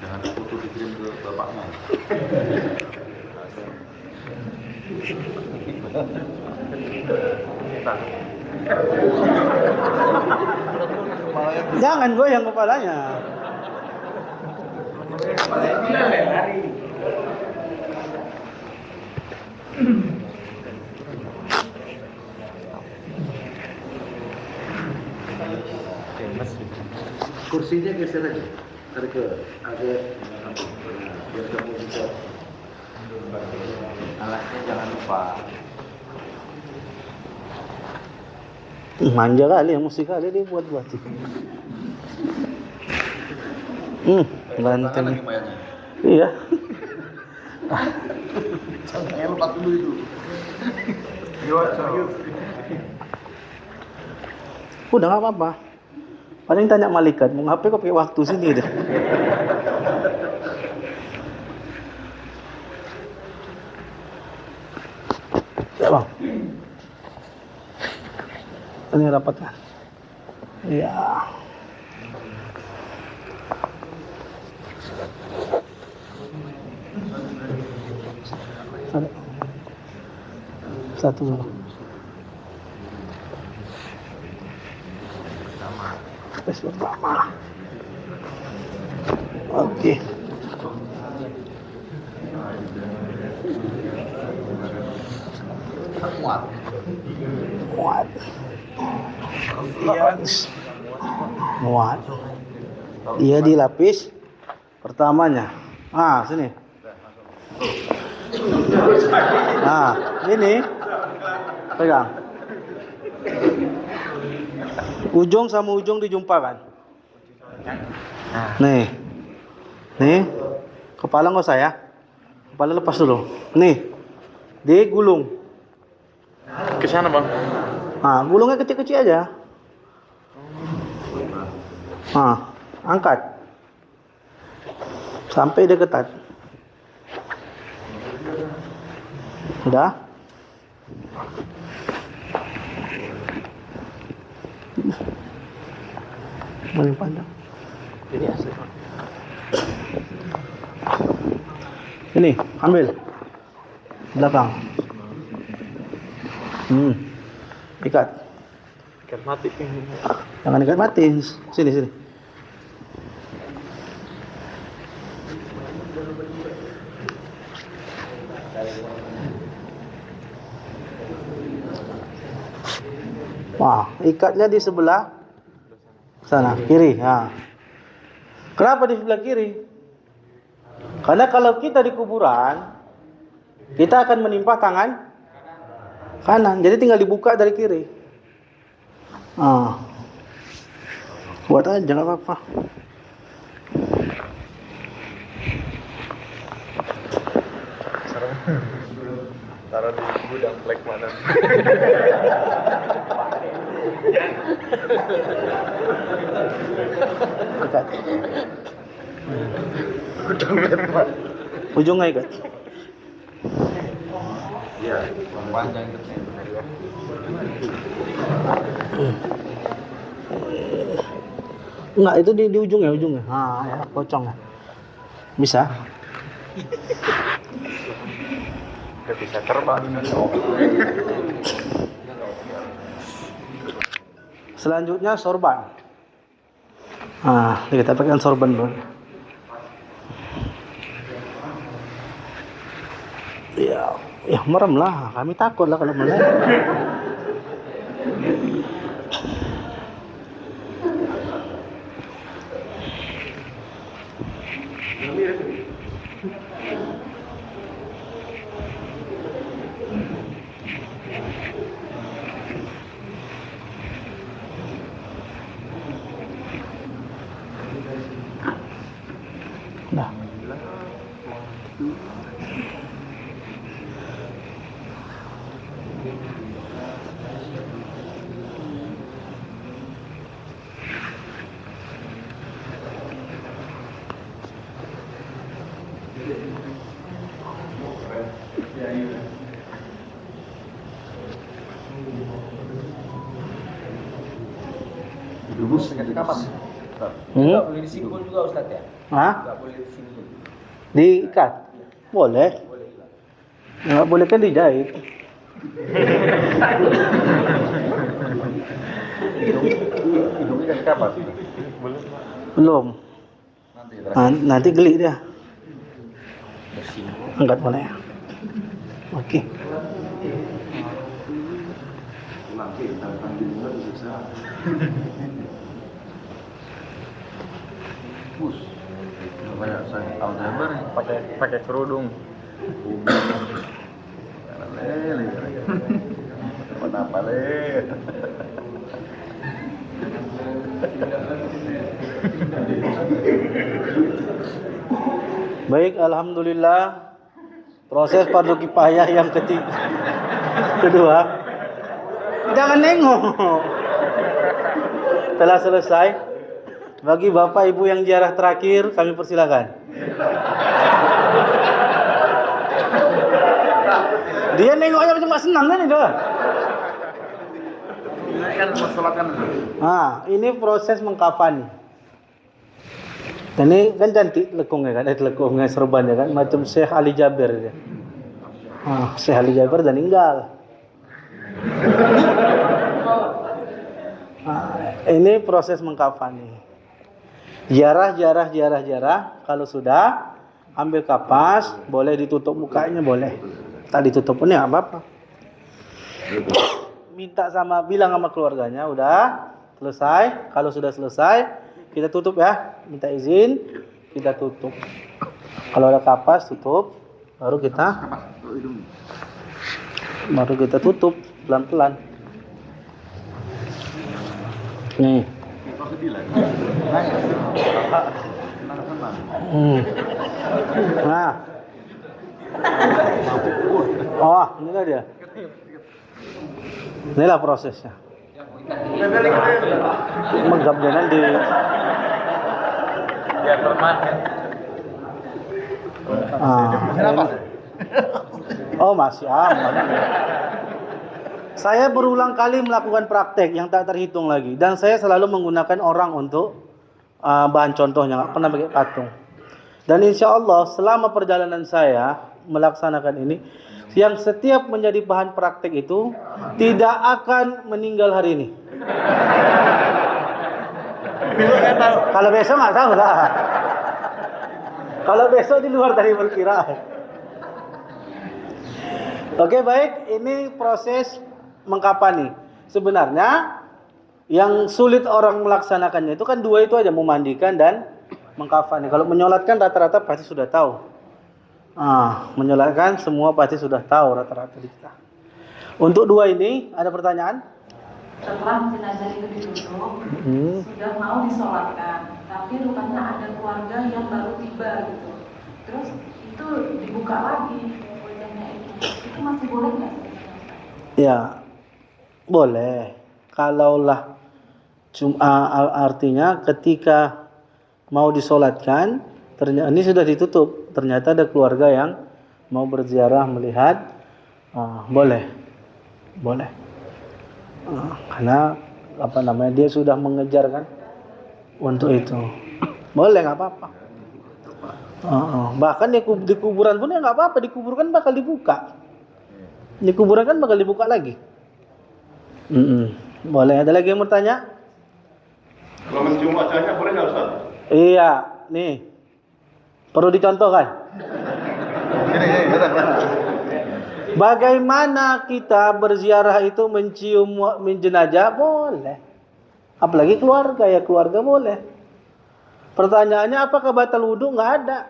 Jangan foto dikirim ke bapaknya. Jangan goyang kepalanya. Kursinya geser aja. Tarik ke agak biar kamu bisa. Alatnya jangan lupa. Manja kali, emosi kali dia buat-buat. Banteng. Lagi mayatnya. Iya. Jangan lupa dulu itu. Udah nggak apa-apa. Paling tanya malaikat, mau ngapain kok pakai waktu sini deh. Ya bang. Ini rapatnya. Iya. Satu dulu. Tes pertama. Oke. Muat. Muat. Dia dilapis pertamanya. Sini. Ini pegang. Ujung sama ujung dijumpakan. Nih. Kepala nggak usah ya. Kepala lepas dulu. Nih. Digulung. Ke sana, Bang. Gulungnya kecil-kecil aja. Angkat. Sampai dia ketat. Udah? Paling panjang. Ini asli. Ini, ambil. Belakang. Ikat. Ikat mati. Jangan ikat mati. Sini. Wah, ikatnya di sebelah sana, kiri. Nah. Kenapa di sebelah kiri? Karena kalau kita di kuburan, kita akan menimpa tangan kanan. Jadi tinggal dibuka dari kiri. Buat aja, nggak apa-apa. Taruh di gudang plek mana? Ikat. Gudang plek mana? Ujungnya ikat. Iya, panjang itu. Enggak, itu di ujungnya. Ya, pocong ya. Bisa. Udah bisa terbang. Selanjutnya sorban. Kita pakai sorban dulu. Ya merem lah. Kami takut lah kalau merem. Nah. Dubus dengan kapan? Nggak boleh disimpul juga Ustaz ya? Nggak boleh disimpul. Diikat? Boleh. Nggak boleh kan dijahit. Hidungnya dari kapan? Belum. Nanti Nanti geli dia. Angkat boleh ya. Oke. nanti tentang juga bisa. Bus. Banyak saya Alzheimer pakai kerudung. Kenapa le? Baik, alhamdulillah. Proses fardu kifayah yang kedua. Jangan nengok. Telah selesai. Bagi Bapak Ibu yang ziarah terakhir, kami persilakan. Dia nengoknya macam tak senang kan itu. Kan mensolatkan. Ini proses mengkafani. Dan ini kan cantik lekungnya kan, lekungnya serbannya kan, macam Syekh Ali Jaber dia. Syekh Ali Jaber dan meninggal. Ini proses mengkafani. Ziarah. Kalau sudah ambil kapas, boleh ditutup mukanya boleh. Tak ditutup pun ya apa-apa. Bilang sama keluarganya, udah selesai. Kalau sudah selesai, kita tutup ya. Minta izin, kita tutup. Kalau ada kapas, tutup. Baru kita tutup pelan-pelan. Nih. Nah. Oh, inilah dia. Inilah prosesnya. Menggap dia nanti. Biar permanen. Oh, masih aman. Saya berulang kali melakukan praktek yang tak terhitung lagi. Dan saya selalu menggunakan orang untuk bahan contohnya. Nggak pernah pakai patung. Dan insya Allah selama perjalanan saya melaksanakan ini, yang setiap menjadi bahan praktek itu tidak akan meninggal hari ini. Kalau besok nggak tahu lah. Kalau besok di luar dari perkiraan. Oke, baik, ini proses mengkafani. Sebenarnya yang sulit orang melaksanakannya itu kan dua itu aja, memandikan dan mengkafani. Kalau menyolatkan rata-rata pasti sudah tahu. Menyolatkan semua pasti sudah tahu rata-rata di kita. Untuk dua ini ada pertanyaan? Setelah jenazah itu ditutup, sudah mau disolatkan, tapi rupanya ada keluarga yang baru tiba gitu. Terus itu dibuka lagi wajahnya itu masih boleh nggak? Ya, boleh. Kalaulah artinya ketika mau disolatkan, ternyata ini sudah ditutup. Ternyata ada keluarga yang mau berziarah melihat, boleh. Karena dia sudah mengejar kan untuk itu, boleh, nggak apa-apa. Bahkan di kuburan pun ya nggak apa-apa, dikuburkan bakal dibuka, di kuburan kan bakal dibuka lagi. Boleh. Ada lagi yang bertanya? Kalau mencium wajahnya boleh nggak Ustaz? Iya, nih perlu dicontohkan. Bagaimana kita berziarah itu mencium jenazah? Boleh. Apalagi keluarga, ya keluarga boleh. Pertanyaannya apakah batal wudhu? Nggak ada.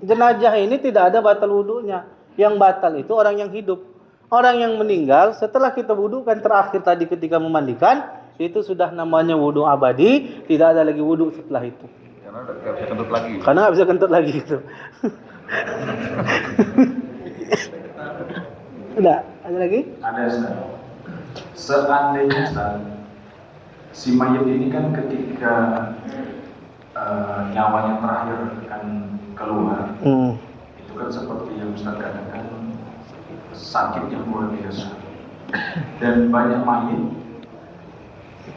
Jenazah ini tidak ada batal wudhunya. Yang batal itu orang yang hidup. Orang yang meninggal setelah kita wudhukan terakhir tadi ketika memandikan, itu sudah namanya wudhu abadi. Tidak ada lagi wudhu setelah itu. Karena nggak bisa kentut lagi. Karena nggak bisa kentut lagi itu. Udah, ada lagi? Ada, Ustaz. Seandainya, Ustaz, si mayat ini kan ketika nyawanya terakhir akan keluar, itu kan seperti yang Ustaz katakan, sakit yang luar biasa. Dan banyak mayat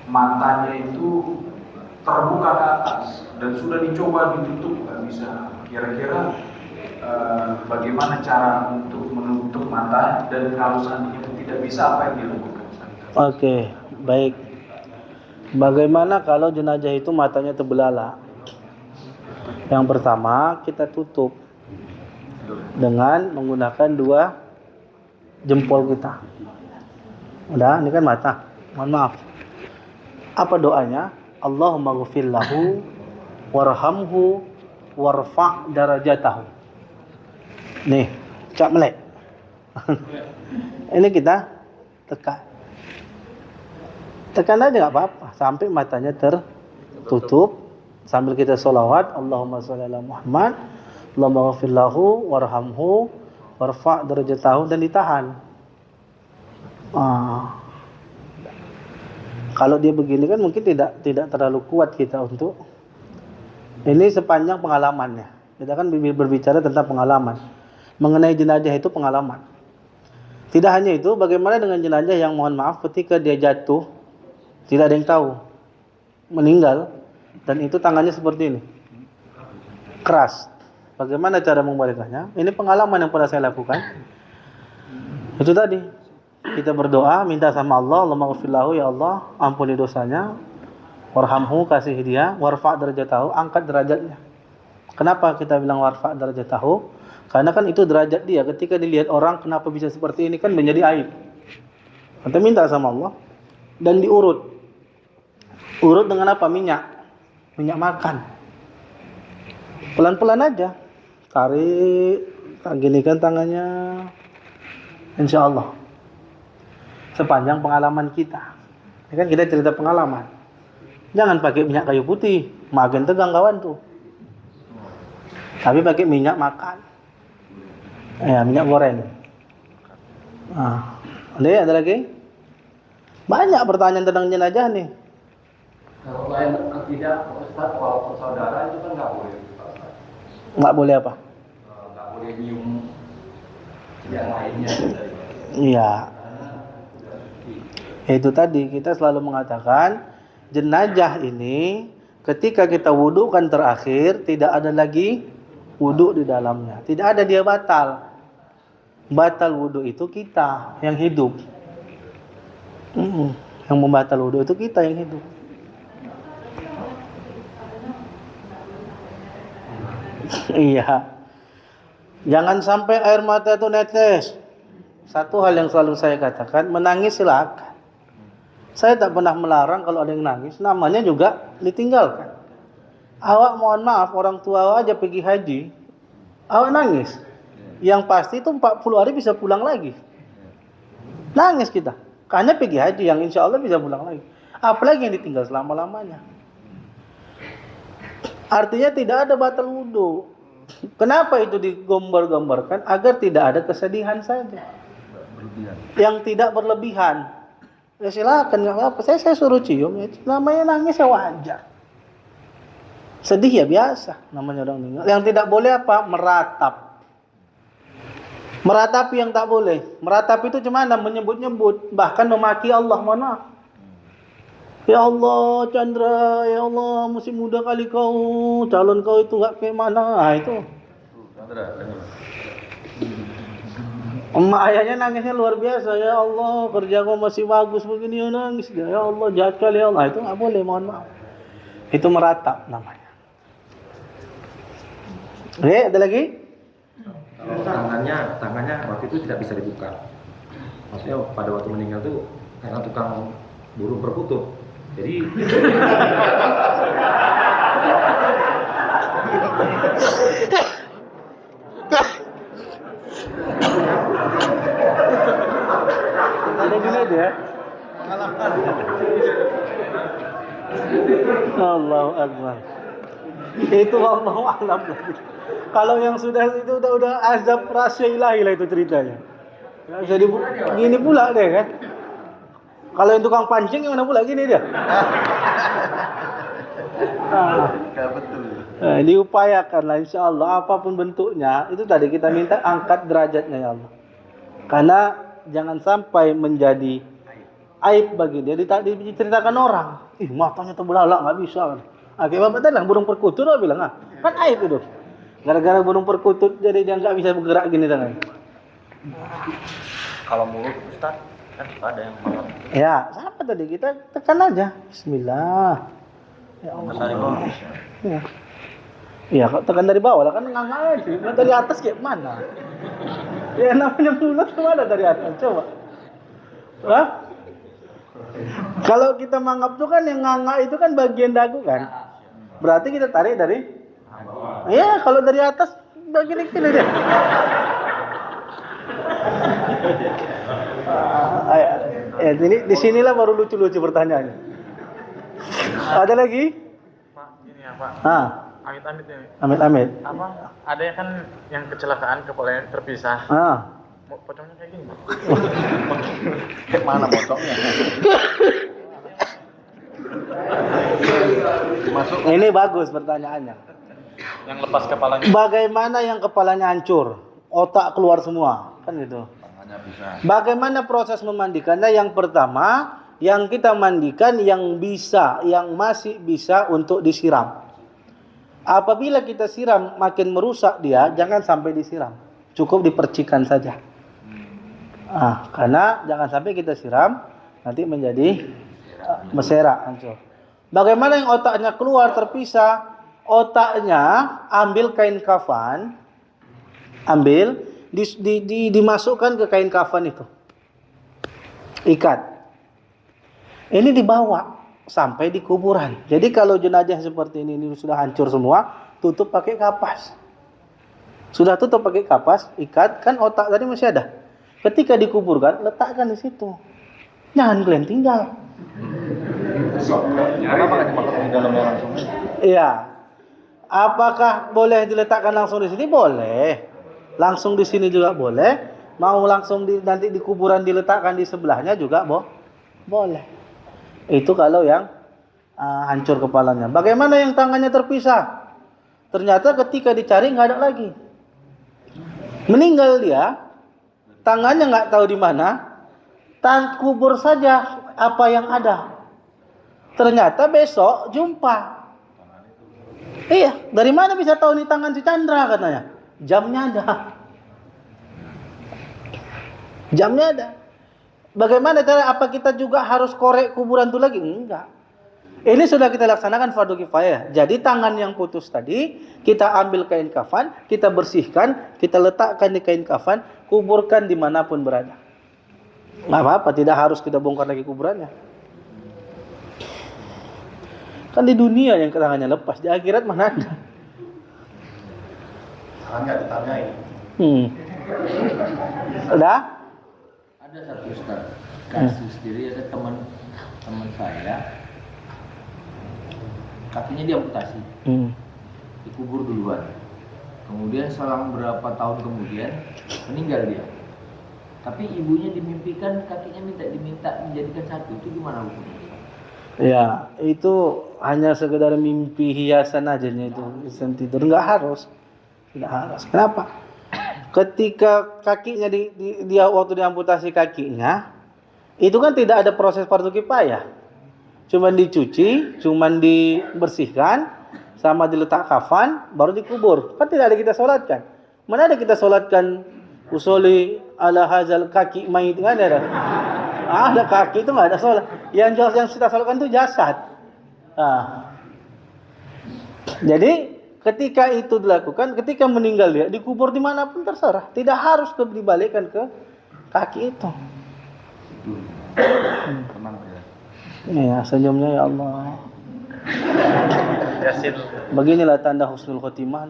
matanya itu terbuka ke atas dan sudah dicoba ditutup nggak bisa. Kira-kira bagaimana cara untuk menutup mata, dan kalau seandainya tidak bisa apa yang dilakukan? Oke, baik. Bagaimana kalau jenazah itu matanya terbelalak? Yang pertama kita tutup dengan menggunakan dua jempol kita. Udah, ini kan mata. Mohon maaf. Apa doanya? Allahumma ghfir lahu warhamhu warfa' darajatahu. Nih, Cak Melek. Ini kita tekan. Tekan aja nggak apa-apa sampai matanya tertutup sambil kita sholawat. Allahumma sholli ala Muhammad, Allahumma ghfir lahu warhamhu warfa' darajatahu, dan ditahan. Kalau dia begini kan mungkin tidak terlalu kuat kita untuk ini sepanjang pengalamannya. Kita kan berbicara tentang pengalaman. Mengenai jenazah itu pengalaman. Tidak hanya itu, bagaimana dengan jenazah yang mohon maaf ketika dia jatuh tidak ada yang tahu, meninggal, dan itu tangannya seperti ini, keras. Bagaimana cara membalikannya? Ini pengalaman yang pernah saya lakukan. Itu tadi kita berdoa, minta sama Allah, Allahumma ghfir lahu, ya Allah ampuni dosanya, warhamhu, kasih dia, warfa' darajatahu, angkat derajatnya. Kenapa kita bilang warfa' darajatahu? Karena kan itu derajat dia. Ketika dilihat orang kenapa bisa seperti ini kan menjadi aib. Kita minta sama Allah dan diurut. Urut dengan apa? Minyak makan. Pelan-pelan aja. Tarik, ginikan tangannya. Insya Allah. Sepanjang pengalaman kita. Ini kan kita cerita pengalaman. Jangan pakai minyak kayu putih, makin tegang kawan tuh. Tapi pakai minyak makan. Minyak goreng. Ada lagi? Banyak pertanyaan tentang jenazah nih. Kalau lain tidak, Ustaz, walaupun saudara itu kan nggak boleh. Nggak boleh apa? Nggak boleh nyium yang lainnya. Iya. Itu tadi kita selalu mengatakan jenazah ini ketika kita wudu kan terakhir tidak ada lagi wudu di dalamnya. Tidak ada, dia batal. batal wudu itu kita yang hidup. Yang membatal wudu itu kita yang hidup. Iya. Jangan sampai air mata itu netes. Satu hal yang selalu saya katakan, menangis silakan. Saya tak pernah melarang kalau ada yang nangis, namanya juga ditinggalkan. Awak mohon maaf, orang tua awak aja pergi haji, awak nangis. Yang pasti itu 40 hari bisa pulang lagi. Nangis kita. Karena pergi haji yang insya Allah bisa pulang lagi. Apalagi yang ditinggal selama-lamanya. Artinya tidak ada batal wudu. Kenapa itu digambar-gambarkan? Agar tidak ada kesedihan saja. Yang tidak berlebihan. Ya silakan, nggak apa-apa. Saya suruh cium. Ya, namanya nangis ya wajar. Sedih ya biasa. Namanya orang meninggal. Yang tidak boleh apa? Meratap. Meratapi yang tak boleh. Meratapi itu cuma menyebut-nyebut. Bahkan memaki Allah. Mana? Ya Allah Chandra, ya Allah masih muda kali kau, calon kau itu gak kayak mana, itu. Emak ayahnya nangisnya luar biasa, ya Allah kerja kau masih bagus begini, ya nangis dia, ya Allah jahat kali ya Allah, itu gak boleh, mohon maaf. Itu meratap namanya. Ada lagi? Tangannya waktu itu tidak bisa dibuka. Maksudnya pada waktu meninggal tuh karena tukang burung perkutut. Jadi ada gini dia. Allahu Akbar. Itu Allahu a'lam lagi. Kalau yang sudah itu udah azab rahasia ilahi lah itu ceritanya. Enggak bisa gini pula deh kan. Kalau yang tukang pancing gimana pula gini dia? Diupayakanlah insyaallah apapun bentuknya. Itu tadi kita minta angkat derajatnya ya Allah. Karena jangan sampai menjadi aib bagi dia diceritakan orang. Matanya terbelalak enggak bisa. Kayak bapak tadi burung perkutut dia bilang, kan aib itu. Gara-gara burung perkutut jadi dia enggak bisa bergerak gini tangan. Kalau mulut Ustaz kan ada yang malam. Ya, apa tadi kita tekan aja. Bismillah. Ya Allah. Ya. Iya, tekan dari bawah lah kan nganga aja. Dari atas kayak mana? Ya namanya mulut mana dari atas? Coba. Hah? Kalau kita menganggap tuh kan yang nganga itu kan bagian dagu kan. Berarti kita tarik dari iya, kalau dari atas bagian ini dia. Ini di sinilah baru lucu-lucu pertanyaannya. Ada lagi? Pak, ini ya Pak. Amit-amit ini. Amit-amit. Apa? Ada yang kan yang kecelakaan kepalanya terpisah. Mau potongnya kayak gini, Pak. Kayak mana potongnya? Ini bagus pertanyaannya. Yang lepas kepalanya. Bagaimana yang kepalanya hancur, otak keluar semua, kan gitu. Bagaimana proses memandikannya? Yang pertama, yang kita mandikan yang bisa, yang masih bisa untuk disiram. Apabila kita siram makin merusak dia, jangan sampai disiram. Cukup dipercikan saja. Karena jangan sampai kita siram nanti menjadi meserak, hancur. Bagaimana yang otaknya keluar terpisah? Otaknya ambil kain kafan, dimasukkan ke kain kafan itu, ikat. Ini dibawa sampai di kuburan. Jadi kalau jenazah seperti ini sudah hancur semua, tutup pakai kapas. Sudah tutup pakai kapas, ikat, kan otak tadi masih ada. Ketika dikuburkan, letakkan di situ. Jangan kalian tinggal. Kenapa nggak dimasukin di dalamnya langsung? Iya. Apakah boleh diletakkan langsung di sini? Boleh. Langsung di sini juga boleh. Mau langsung nanti di kuburan diletakkan di sebelahnya juga boleh. Itu kalau yang hancur kepalanya. Bagaimana yang tangannya terpisah? Ternyata ketika dicari nggak ada lagi. Meninggal dia, tangannya nggak tahu di mana. Kubur saja apa yang ada. Ternyata besok jumpa. Iya, dari mana bisa tahu nih tangan si Chandra katanya? Jamnya ada. Jamnya ada. Bagaimana cara? Apa kita juga harus korek kuburan itu lagi? Enggak. Ini sudah kita laksanakan fardu kifayah. Jadi tangan yang putus tadi, kita ambil kain kafan, kita bersihkan, kita letakkan di kain kafan, kuburkan dimanapun berada. Nggak apa-apa, tidak harus kita bongkar lagi kuburannya. Kan di dunia yang tangannya lepas, di akhirat mana ada? Kan nggak ditanyain. Udah? Ada satu Ustaz, kasus diri ada teman saya, kakinya diamputasi, dikubur duluan. Kemudian selang berapa tahun kemudian meninggal dia. Tapi ibunya dimimpikan kakinya diminta dijadikan satu. Itu gimana hukumnya? Ya, itu hanya sekedar mimpi hiasan aja itu. Islam tidur nggak harus. Tidak harus. Kenapa? Ketika kakinya dia waktu diamputasi kakinya, itu kan tidak ada proses fardu kifayah. Cuman dicuci, cuman dibersihkan, sama diletak kafan, baru dikubur. Kan tidak ada kita sholatkan. Mana ada kita sholatkan usoli ala hazal kaki mayit, nggak ada. Ada kaki itu nggak ada sholat. Yang kita sholatkan itu jasad. Jadi ketika itu dilakukan, ketika meninggal dia dikubur dimanapun terserah. Tidak harus dibalikkan ke kaki itu. Ya, senyumnya ya Allah. Yasin. Beginilah tanda husnul khotimah.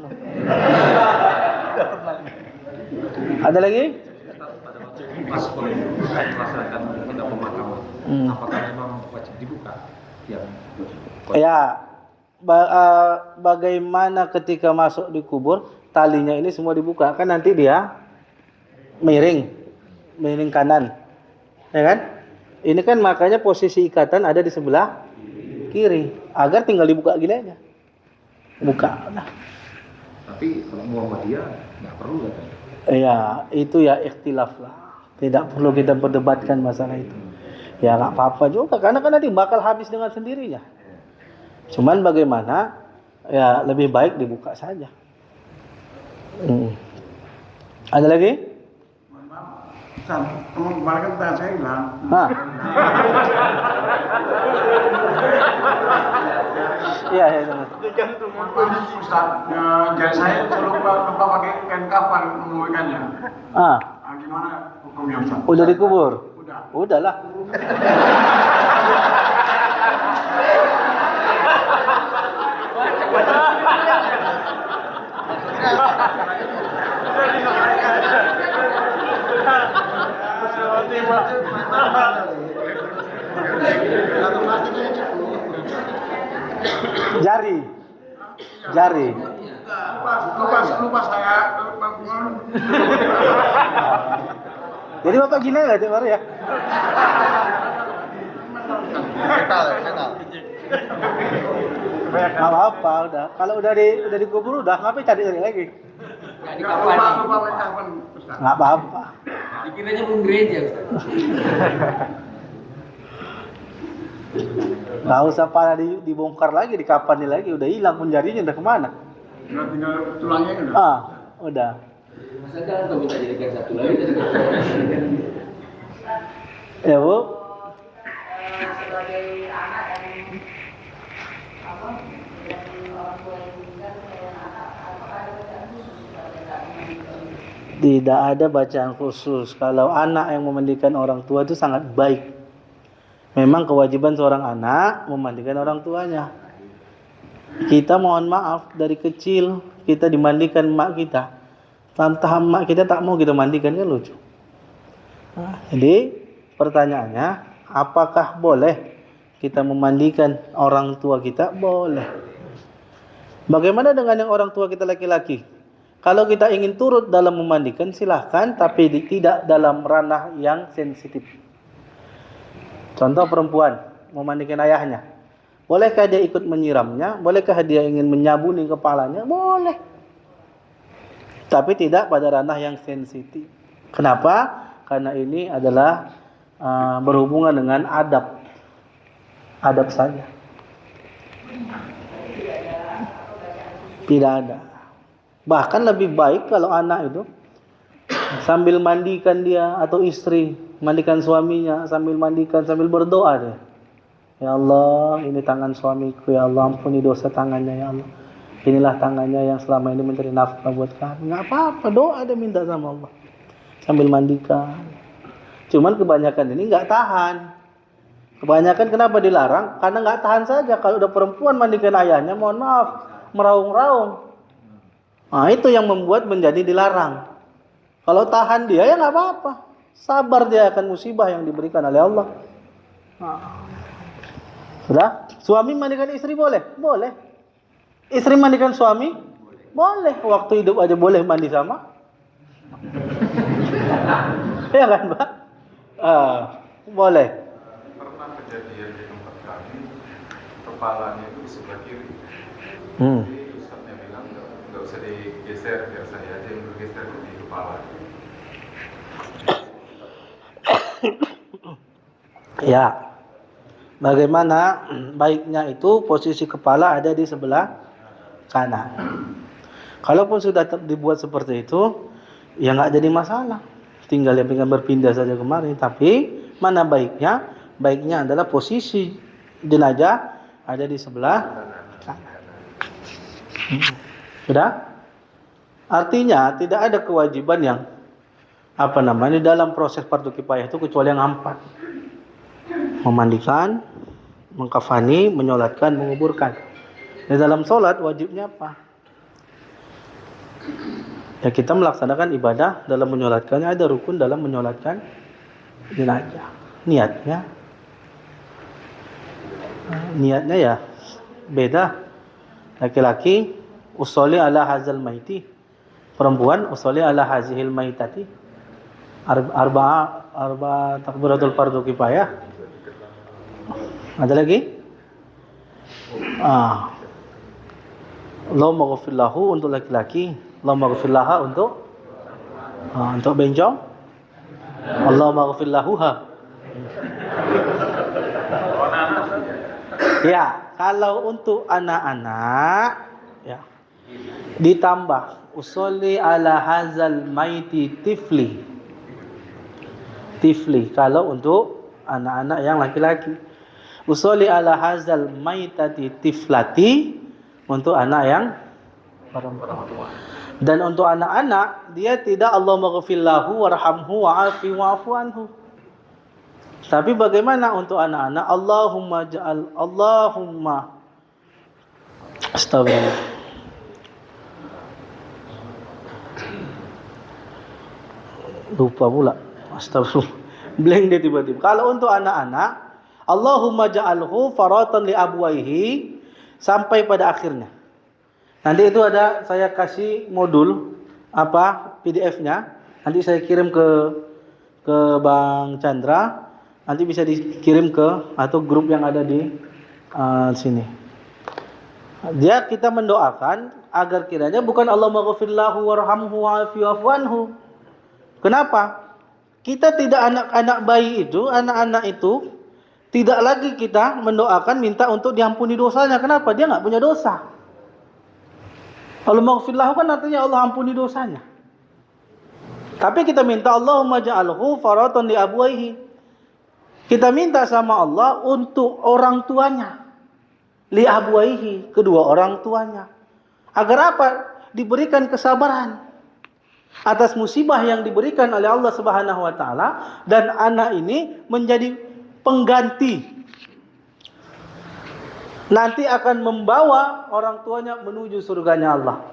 Ada lagi? Pas melaksanakan pemakaman, apakah memang wajib dibuka? Ya, bagaimana ketika masuk di kubur, talinya ini semua dibuka, kan nanti dia miring kanan, ya kan? Ini kan makanya posisi ikatan ada di sebelah kiri, agar tinggal dibuka gini aja, buka. Nah. Tapi kalau Muhammadiyah nggak perlu katanya. Ya, itu ya ikhtilaf lah. Tidak perlu kita perdebatkan masalah itu. Ya nggak apa-apa juga, karena kan nanti bakal habis dengan sendirinya. Cuman bagaimana? Ya lebih baik dibuka saja. Ada lagi? Teman kemarin kan saya hilang. Iya, teman. Ustaz, jadi saya lupa pakai kain kafan menguikannya. Gimana hukumnya Ustaz? Udah dikubur? Udah. Udahlah. Jari. Lupa saya. Jadi Bapak gini aja Cik Baru ya. Nggak apa-apa udah. Kalau udah dikubur udah, ngapain cari lagi? Nggak apa-apa. Dikiranya mau gereja Ustaz. Nggak usah pada dibongkar lagi, dikapani lagi, udah hilang pun jarinya, udah kemana? Udah tinggal tulangnya udah. Udah. Masa kan kau minta jadikan satu lagi? Ya Bu. Sebagai anak yang dari orang tua yang meninggal sebagai anak, apakah ada bacaan khusus sebagai anak? Tidak ada bacaan khusus. Kalau anak yang memandikan orang tua itu sangat baik. Memang kewajiban seorang anak memandikan orang tuanya. Kita mohon maaf, dari kecil kita dimandikan emak kita. Tantah emak kita tak mau kita mandikan, kan lucu. Jadi pertanyaannya, apakah boleh kita memandikan orang tua kita? Boleh. Bagaimana dengan yang orang tua kita laki-laki? Kalau kita ingin turut dalam memandikan, silahkan, tapi tidak dalam ranah yang sensitif. Contoh perempuan memandikan ayahnya, bolehkah dia ikut menyiramnya? Bolehkah dia ingin menyabuni kepalanya? Boleh, tapi tidak pada ranah yang sensitif. Kenapa? Karena ini adalah berhubungan dengan adab saja. Tidak ada. Bahkan lebih baik kalau anak itu sambil mandikan dia, atau istri mandikan suaminya, sambil mandikan, sambil berdoa dia. Ya Allah, ini tangan suamiku, ya Allah, ampuni dosa tangannya, ya Allah. Inilah tangannya yang selama ini mencari nafkah buat kami. Nggak apa-apa, doa dia minta sama Allah sambil mandikan. Cuman kebanyakan ini nggak tahan. Kebanyakan kenapa dilarang? Karena nggak tahan saja. Kalau udah perempuan mandikan ayahnya, mohon maaf, meraung-raung. Nah, itu yang membuat menjadi dilarang. Kalau tahan dia, ya nggak apa-apa. Sabar dia akan musibah yang diberikan oleh Allah. Nah. Sudah? Suami mandikan istri boleh? Boleh. Istri mandikan suami? Boleh. Waktu hidup aja boleh mandi sama. Ya kan, Pak? Boleh. Pernah kejadian di tempat kami, kepalanya itu di sebelah kiri. Jadi Ustaznya bilang nggak usah digeser, biar saya aja yang bergeser di kepala. Ya. Bagaimana baiknya itu posisi kepala ada di sebelah kanan. Kalaupun sudah dibuat seperti itu, ya nggak jadi masalah. Tinggal yang berpindah saja kemarin. Tapi mana baiknya? Baiknya adalah posisi jenazah ada di sebelah kanan. Sudah? Artinya tidak ada kewajiban yang dalam proses fardu kifayah itu kecuali yang 4. Memandikan, mengkafani, menyolatkan, menguburkan. Di dalam solat wajibnya apa? Ya kita melaksanakan ibadah dalam menyolatkannya, ada rukun dalam menyolatkan jenazah. Niatnya ya beda. Laki-laki usolli ala hazal maiti, perempuan usolli ala hazihil maitati. Arba takbiratul fardu kifayah. Ada lagi? Allahumma ghafir lahu untuk laki-laki, Allahumma ghafir laha untuk bencong. Allahumma ghafir lahuha. Ya, kalau untuk anak-anak ya ditambah usolli ala hazal maiti tifli kalau untuk anak-anak yang laki-laki. Usolli ala hazal maitati tiflati untuk anak yang perempuan. Dan untuk anak-anak dia tidak Allahumma ghfir lahu warhamhu wa'afi wa'fu anhu. Tapi bagaimana untuk anak-anak? Allahumma astagfirullah. Lupa pula. Astagfirullah. Blank dia tiba-tiba. Kalau untuk anak-anak, Allahumma ja'alhu faratan li abwaihi sampai pada akhirnya. Nanti itu ada saya kasih modul PDF-nya. Nanti saya kirim ke Bang Chandra. Nanti bisa dikirim atau grup yang ada di sini. Kita mendoakan agar kiranya bukan Allahumma ghfir lahu warhamhu wa'afi wa'fu anhu. Kenapa? Kita tidak anak-anak bayi itu, anak-anak itu tidak lagi kita mendoakan minta untuk diampuni dosanya. Kenapa? Dia nggak punya dosa. Allahumma ghfir lahu kan artinya Allah ampuni dosanya. Tapi kita minta Allahumma ja'alhu faratan li abwaihi. Kita minta sama Allah untuk orang tuanya. Li abwaihi, kedua orang tuanya. Agar apa? Diberikan kesabaran atas musibah yang diberikan oleh Allah Subhanahu wa taala, dan anak ini menjadi pengganti. Nanti akan membawa orang tuanya menuju surganya Allah.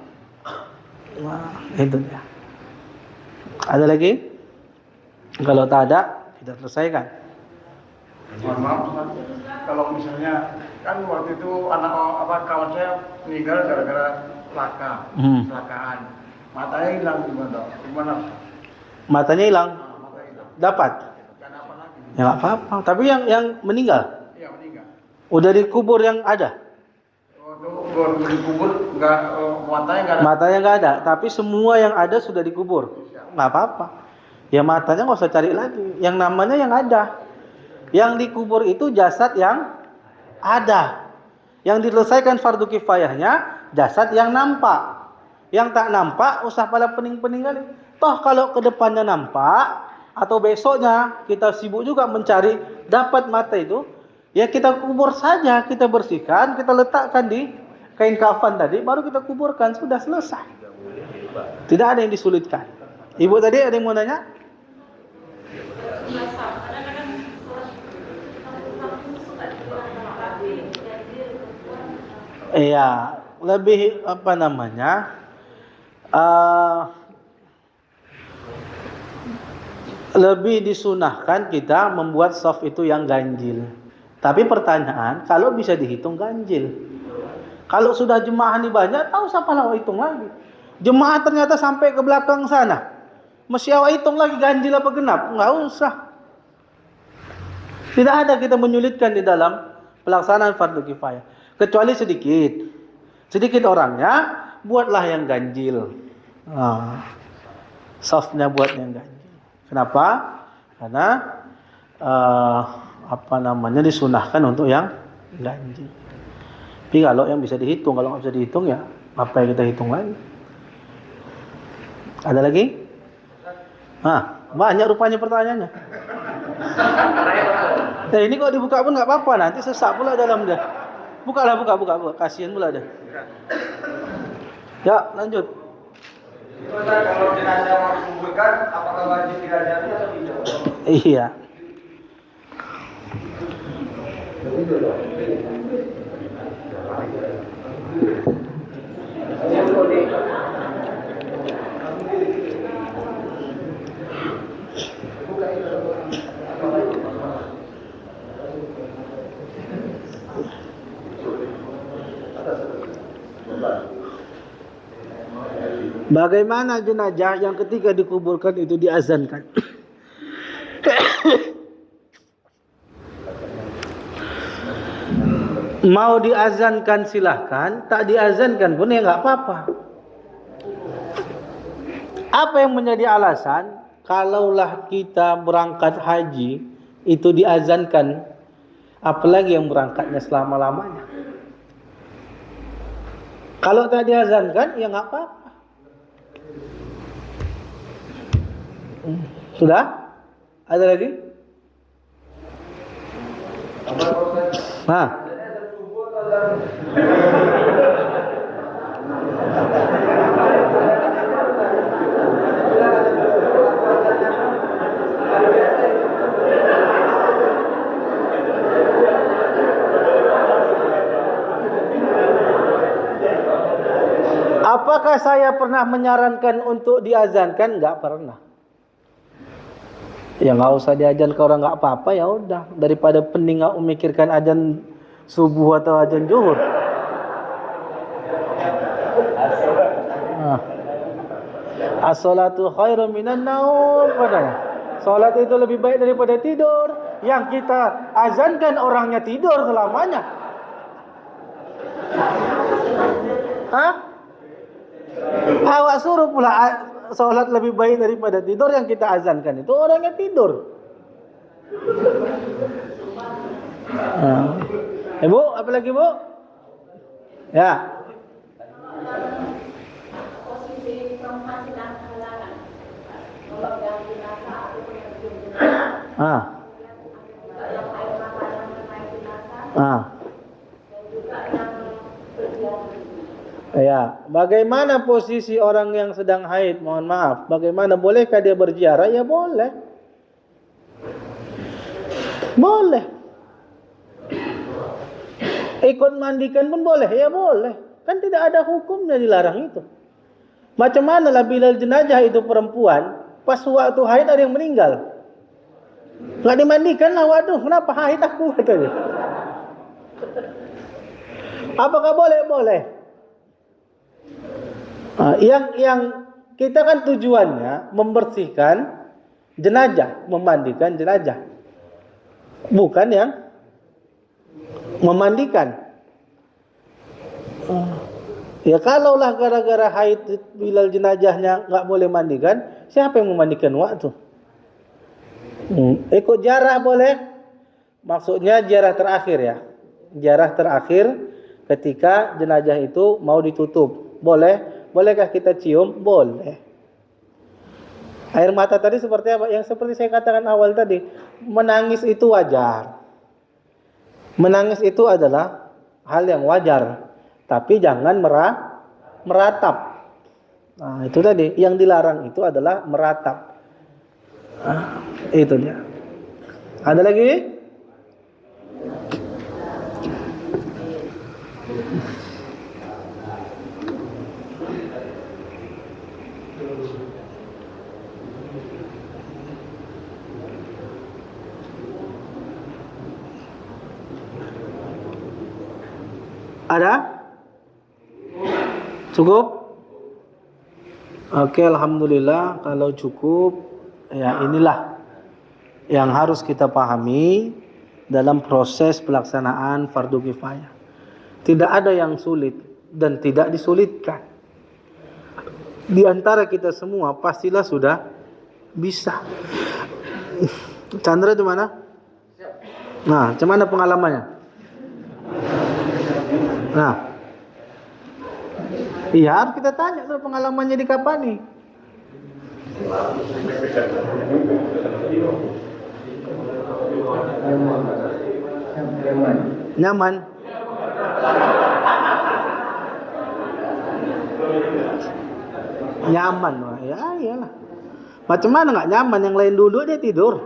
Wah, itu dia. Ada lagi? Kalau tak ada, kita selesaikan. Mohon maaf, Ustaz. Kalau misalnya kan waktu itu kawan saya meninggal gara-gara kecelakaan. Matanya hilang gimana? Matanya hilang. Matanya hilang. Dapat. Karena apa lagi? Ya nggak apa-apa. Tapi yang meninggal, Iya, meninggal. udah dikubur yang ada. Waktu dikubur matanya nggak ada. Matanya nggak ada, tapi semua yang ada sudah dikubur. Nggak apa-apa. Ya matanya nggak usah cari lagi. Yang namanya yang ada. Yang dikubur itu jasad yang ada. Yang diselesaikan fardu kifayahnya jasad yang nampak. Yang tak nampak usah pada pening-pening kali. Toh kalau ke depannya nampak atau besoknya kita sibuk juga mencari dapat mata itu, ya kita kubur saja, kita bersihkan, kita letakkan di kain kafan tadi, baru kita kuburkan, sudah selesai. Tidak ada yang disulitkan. Ibu tadi ada yang mau nanya? Iya, lebih apa namanya? Lebih disunahkan kita membuat shaf itu yang ganjil. Tapi pertanyaan, kalau bisa dihitung ganjil. Kalau sudah jemaah ini banyak, tahu siapa lah hitung lagi. Jemaah ternyata sampai ke belakang sana. Mesti awak hitung lagi ganjil apa genap? Enggak usah. Tidak ada kita menyulitkan di dalam pelaksanaan fardu kifayah. Kecuali sedikit. Sedikit orangnya, buatlah yang ganjil. Shafnya buat yang ganjil. Kenapa? Karena disunahkan untuk yang ganjil. Tapi kalau yang bisa dihitung, kalau nggak bisa dihitung ya apa yang kita hitung lagi? Ada lagi? Banyak rupanya pertanyaannya. Nah, ini kok dibuka pun nggak apa-apa, nanti sesak pula dalam dia. Buka, kasihan pula dia. Ya, lanjut. Kalau jenazah mau dikuburkan, apakah wajib diajari atau tidak? Iya. Bagaimana jenazah yang ketika dikuburkan itu diazankan? Mau diazankan silahkan, tak diazankan pun ya nggak apa-apa. Apa yang menjadi alasan kalaulah kita berangkat haji itu diazankan, apalagi yang berangkatnya selama-lamanya? Kalau tak diazankan ya nggak apa-apa. Sudah? Ada lagi? Apakah saya pernah menyarankan untuk diazankan? Enggak pernah. Ya nggak usah diazankan orang nggak apa-apa, ya udah, daripada pening nggak memikirkan azan subuh atau azan zuhur. As-salatu khairum minan naum, katanya. Salat itu lebih baik daripada tidur. Yang kita azankan orangnya tidur selamanya. Awak suruh pula salat lebih baik daripada tidur, yang kita azankan itu orangnya tidur. Ibu, apa lagi Bu? Ya. Posisi perempuan sedang kehalangan. Kalau yang jenazah atau yang yang air mata yang menaik jenazah. Dan juga yang berdiam. Ya, bagaimana posisi orang yang sedang haid? Mohon maaf, bagaimana, bolehkah dia berziarah? Ya boleh. Boleh. Ikut mandikan pun boleh? Ya boleh. Kan tidak ada hukumnya dilarang itu. Macam mana lah bila jenazah itu perempuan, pas waktu haid ada yang meninggal, nggak dimandikan lah, waduh kenapa haid aku katanya. Apakah boleh? Boleh. Yang kita kan tujuannya membersihkan jenazah, memandikan jenazah, bukan yang memandikan. Ya kalaulah gara-gara haid bila jenazahnya nggak boleh mandikan, siapa yang memandikan waktu? Ikut ziarah boleh, maksudnya ziarah terakhir ya, ziarah terakhir ketika jenazah itu mau ditutup, boleh. Bolehkah kita cium? Boleh. Air mata tadi seperti apa? Yang seperti saya katakan awal tadi, menangis itu wajar. Menangis itu adalah hal yang wajar, tapi jangan meratap. Nah, itu tadi, yang dilarang itu adalah meratap. Nah, itu dia. Ada lagi? Ada? Cukup? Oke, alhamdulillah kalau cukup. Ya, inilah yang harus kita pahami dalam proses pelaksanaan fardu kifayah. Tidak ada yang sulit dan tidak disulitkan. Di antara kita semua pastilah sudah bisa. Chandra di mana? Nah, gimana pengalamannya? Nah, iya harus kita tanya tuh pengalamannya di Kapani. Nyaman. Nyaman, wah. Ya iyalah. Macam mana nggak nyaman? Yang lain duduk dia tidur.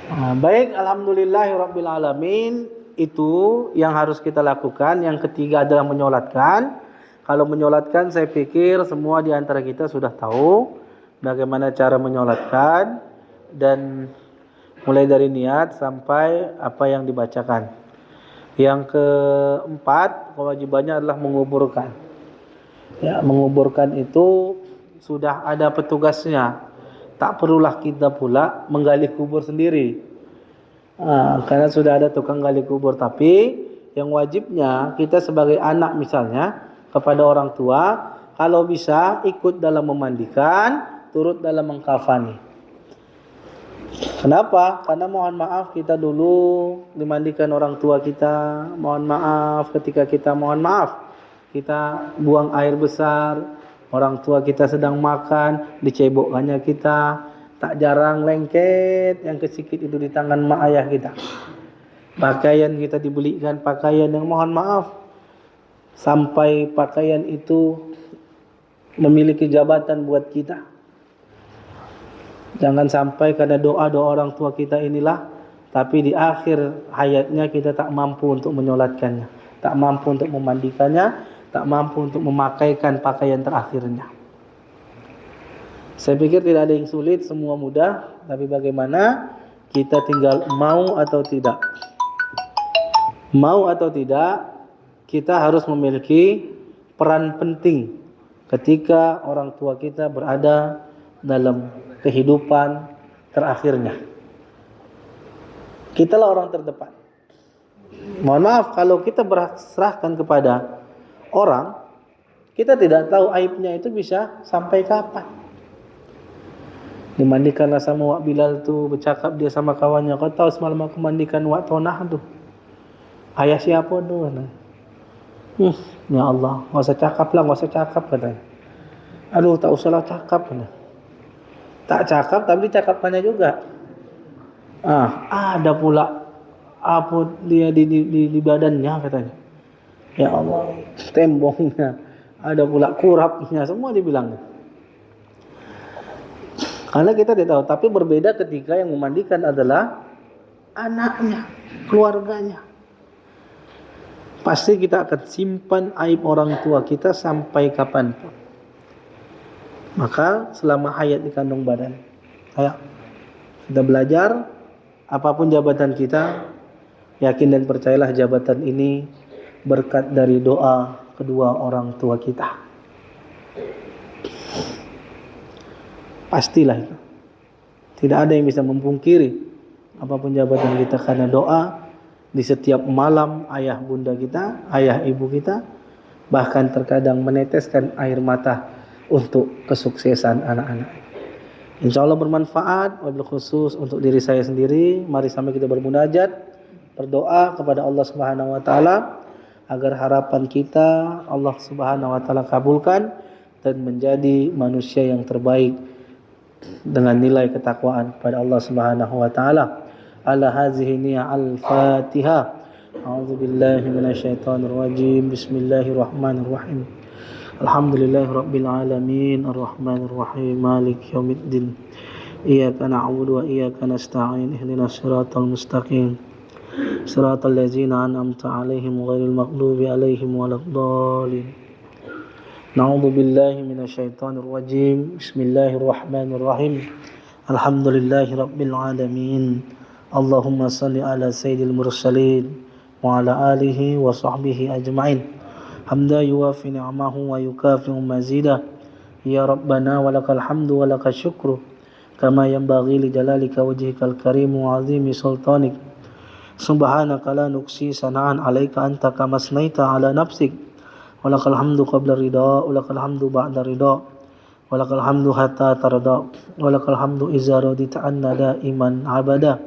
Nah, baik, alhamdulillahirabbil alamin. Itu yang harus kita lakukan. Yang ketiga adalah menyolatkan. Kalau menyolatkan, saya pikir semua di antara kita sudah tahu bagaimana cara menyolatkan, dan mulai dari niat sampai apa yang dibacakan. Yang keempat, kewajibannya adalah menguburkan. Ya, menguburkan itu sudah ada petugasnya. Tak perlulah kita pula menggali kubur sendiri. Karena sudah ada tukang gali kubur. Tapi yang wajibnya kita sebagai anak misalnya kepada orang tua, kalau bisa ikut dalam memandikan, turut dalam mengkafani. Kenapa? Karena mohon maaf kita dulu dimandikan orang tua kita. Mohon maaf ketika kita mohon maaf, kita buang air besar, orang tua kita sedang makan, dicebokkannya kita. Tak jarang lengket yang kesikit itu di tangan mak ayah kita. Pakaian kita dibelikan pakaian yang mohon maaf, sampai pakaian itu memiliki jabatan buat kita. Jangan sampai karena doa-doa orang tua kita inilah, tapi di akhir hayatnya kita tak mampu untuk menyolatkannya, tak mampu untuk memandikannya, tak mampu untuk memakaikan pakaian terakhirnya. Saya pikir tidak ada yang sulit, semua mudah. Tapi bagaimana kita tinggal mau atau tidak. Mau atau tidak, kita harus memiliki peran penting ketika orang tua kita berada dalam kehidupan terakhirnya. Kitalah orang terdepan. Mohon maaf kalau kita berserahkan kepada orang, kita tidak tahu aibnya itu bisa sampai kapan. Dimandikanlah sama Wak Bilal tu, bercakap dia sama kawannya, kau tahu semalam aku mandikan Wak Tonah tu. Ayah siapa tu? Ya Allah, enggak usah cakap lah, enggak usah cakap katanya. Aduh, tak usahlah cakap katanya. Tak cakap tapi cakapannya juga. Ada pula apa dia di badannya katanya. Ya Allah, tembongnya, ada pula kurapnya, semua dibilangnya. Karena kita tidak tahu, tapi berbeda ketika yang memandikan adalah anaknya, keluarganya. Pasti kita akan simpan aib orang tua kita sampai kapanpun. Maka selama hayat di kandung badan, ayo kita belajar, apapun jabatan kita, yakin dan percayalah jabatan ini berkat dari doa kedua orang tua kita. Pastilah itu. Tidak ada yang bisa memungkiri apapun jabatan kita, karena doa di setiap malam ayah bunda kita, ayah ibu kita, bahkan terkadang meneteskan air mata untuk kesuksesan anak-anak. Insya Allah bermanfaat, wabil khusus untuk diri saya sendiri. Mari sampai kita bermunajat, berdoa kepada Allah Subhanahu Wa Taala agar harapan kita Allah Subhanahu wa taala kabulkan dan menjadi manusia yang terbaik dengan nilai ketakwaan pada Allah Subhanahu wa taala. Ala hazihi niya al-Fatihah. A'udzu billahi minasyaitonir rajim. Bismillahirrahmanirrahim. Alhamdulillahirabbil alamin arrahmanir rahim maliki yaumiddin. Iyyaka na'budu wa iyyaka nasta'in ihdinas siratal mustaqim. Siratal ladzina an'amta 'alaihim ghairil maghdubi 'alaihim waladdallin. Na'udzu billahi minasyaitonir rajim. Bismillahirrahmanirrahim. Alhamdulillahirabbil alamin. Allahumma shalli ala sayyidil mursalin wa ala alihi wa sahbihi ajma'in. Hamda yuwafi ni'amahu wa yukafi'u mazidah. Ya Rabbana walakal hamdu walakal syukru kama yanbaghi li jalalika wajhikal karim wa 'azimi sultanik. Subhanaka la nuqsi sana'an 'alaika anta kama asnaita 'ala nafsik. Walakal hamdu qabla ridha, walakal hamdu ba'da ridha, walakal hamdu hatta tarda, walakal hamdu idza radita 'anna da'iman abada.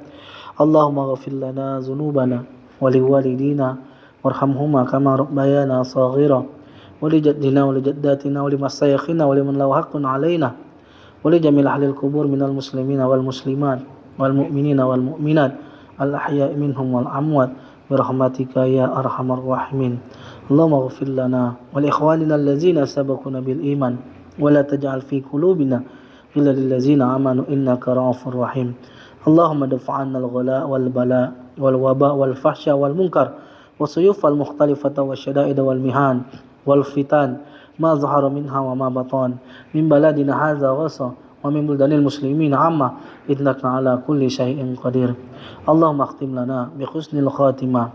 Allahumma ighfir lana dhunubana wa liwalidina warhamhuma kama rabbayana shaghira wa li jaddina wa li jaddatina wa li masyayikhina wa liman lahu haqqun 'alaina wa li jamil ahlil qubur minal muslimina wal muslimat wal mu'minina wal mu'minat al ahya'i minhum wal amwat bi rahmatika ya arhamar rahimin. Allahumma ighfir lana wa li ikhwanina allazina sabaquna bil iman wa la taj'al fi qulubina ghillan lil ladzina amanu innaka ra'ufur rahim. Allahumma daf'anna al-ghala wal bala wal waba wal fahsya wal munkar wasuyuf al mukhtalifata wasyada'id wal mihan wal fitan ma zahara minha wa ma batan min baladina hadza ghasa wa min buldanil muslimin amma innaka ala kulli syai'in qadir. Allahumma akhtim lana bi husnil khatimah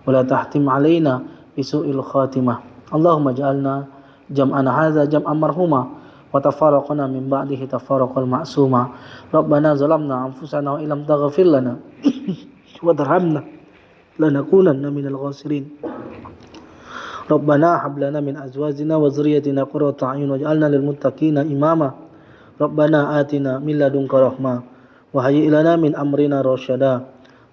wa la tahtim alaina bi su'il khatimah. Allahumma ja'alna jam'ana hadza jam'an marhuma wa tafarraqna min ba'dihi tafarraqal ma'suma. Rabbana zalamna anfusana wa illam taghfir lana wa tarhamna lanakunanna minal khasirin. Rabbana hab lana min azwajina wa dhurriyyatina qurrata a'yun waj'alna lil muttaqina imama. Rabbana atina min ladunka rahmah wa hayyi' lana min amrina rasyada.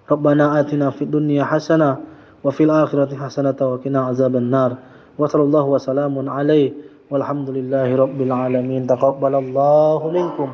Rabbana atina fid dunya hasanah wa fil akhirati hasanah wa qina azaban nar. Wa sallallahu wa salamun alaihi walhamdulillahi rabbil alamin. Taqabbalallahu minkum.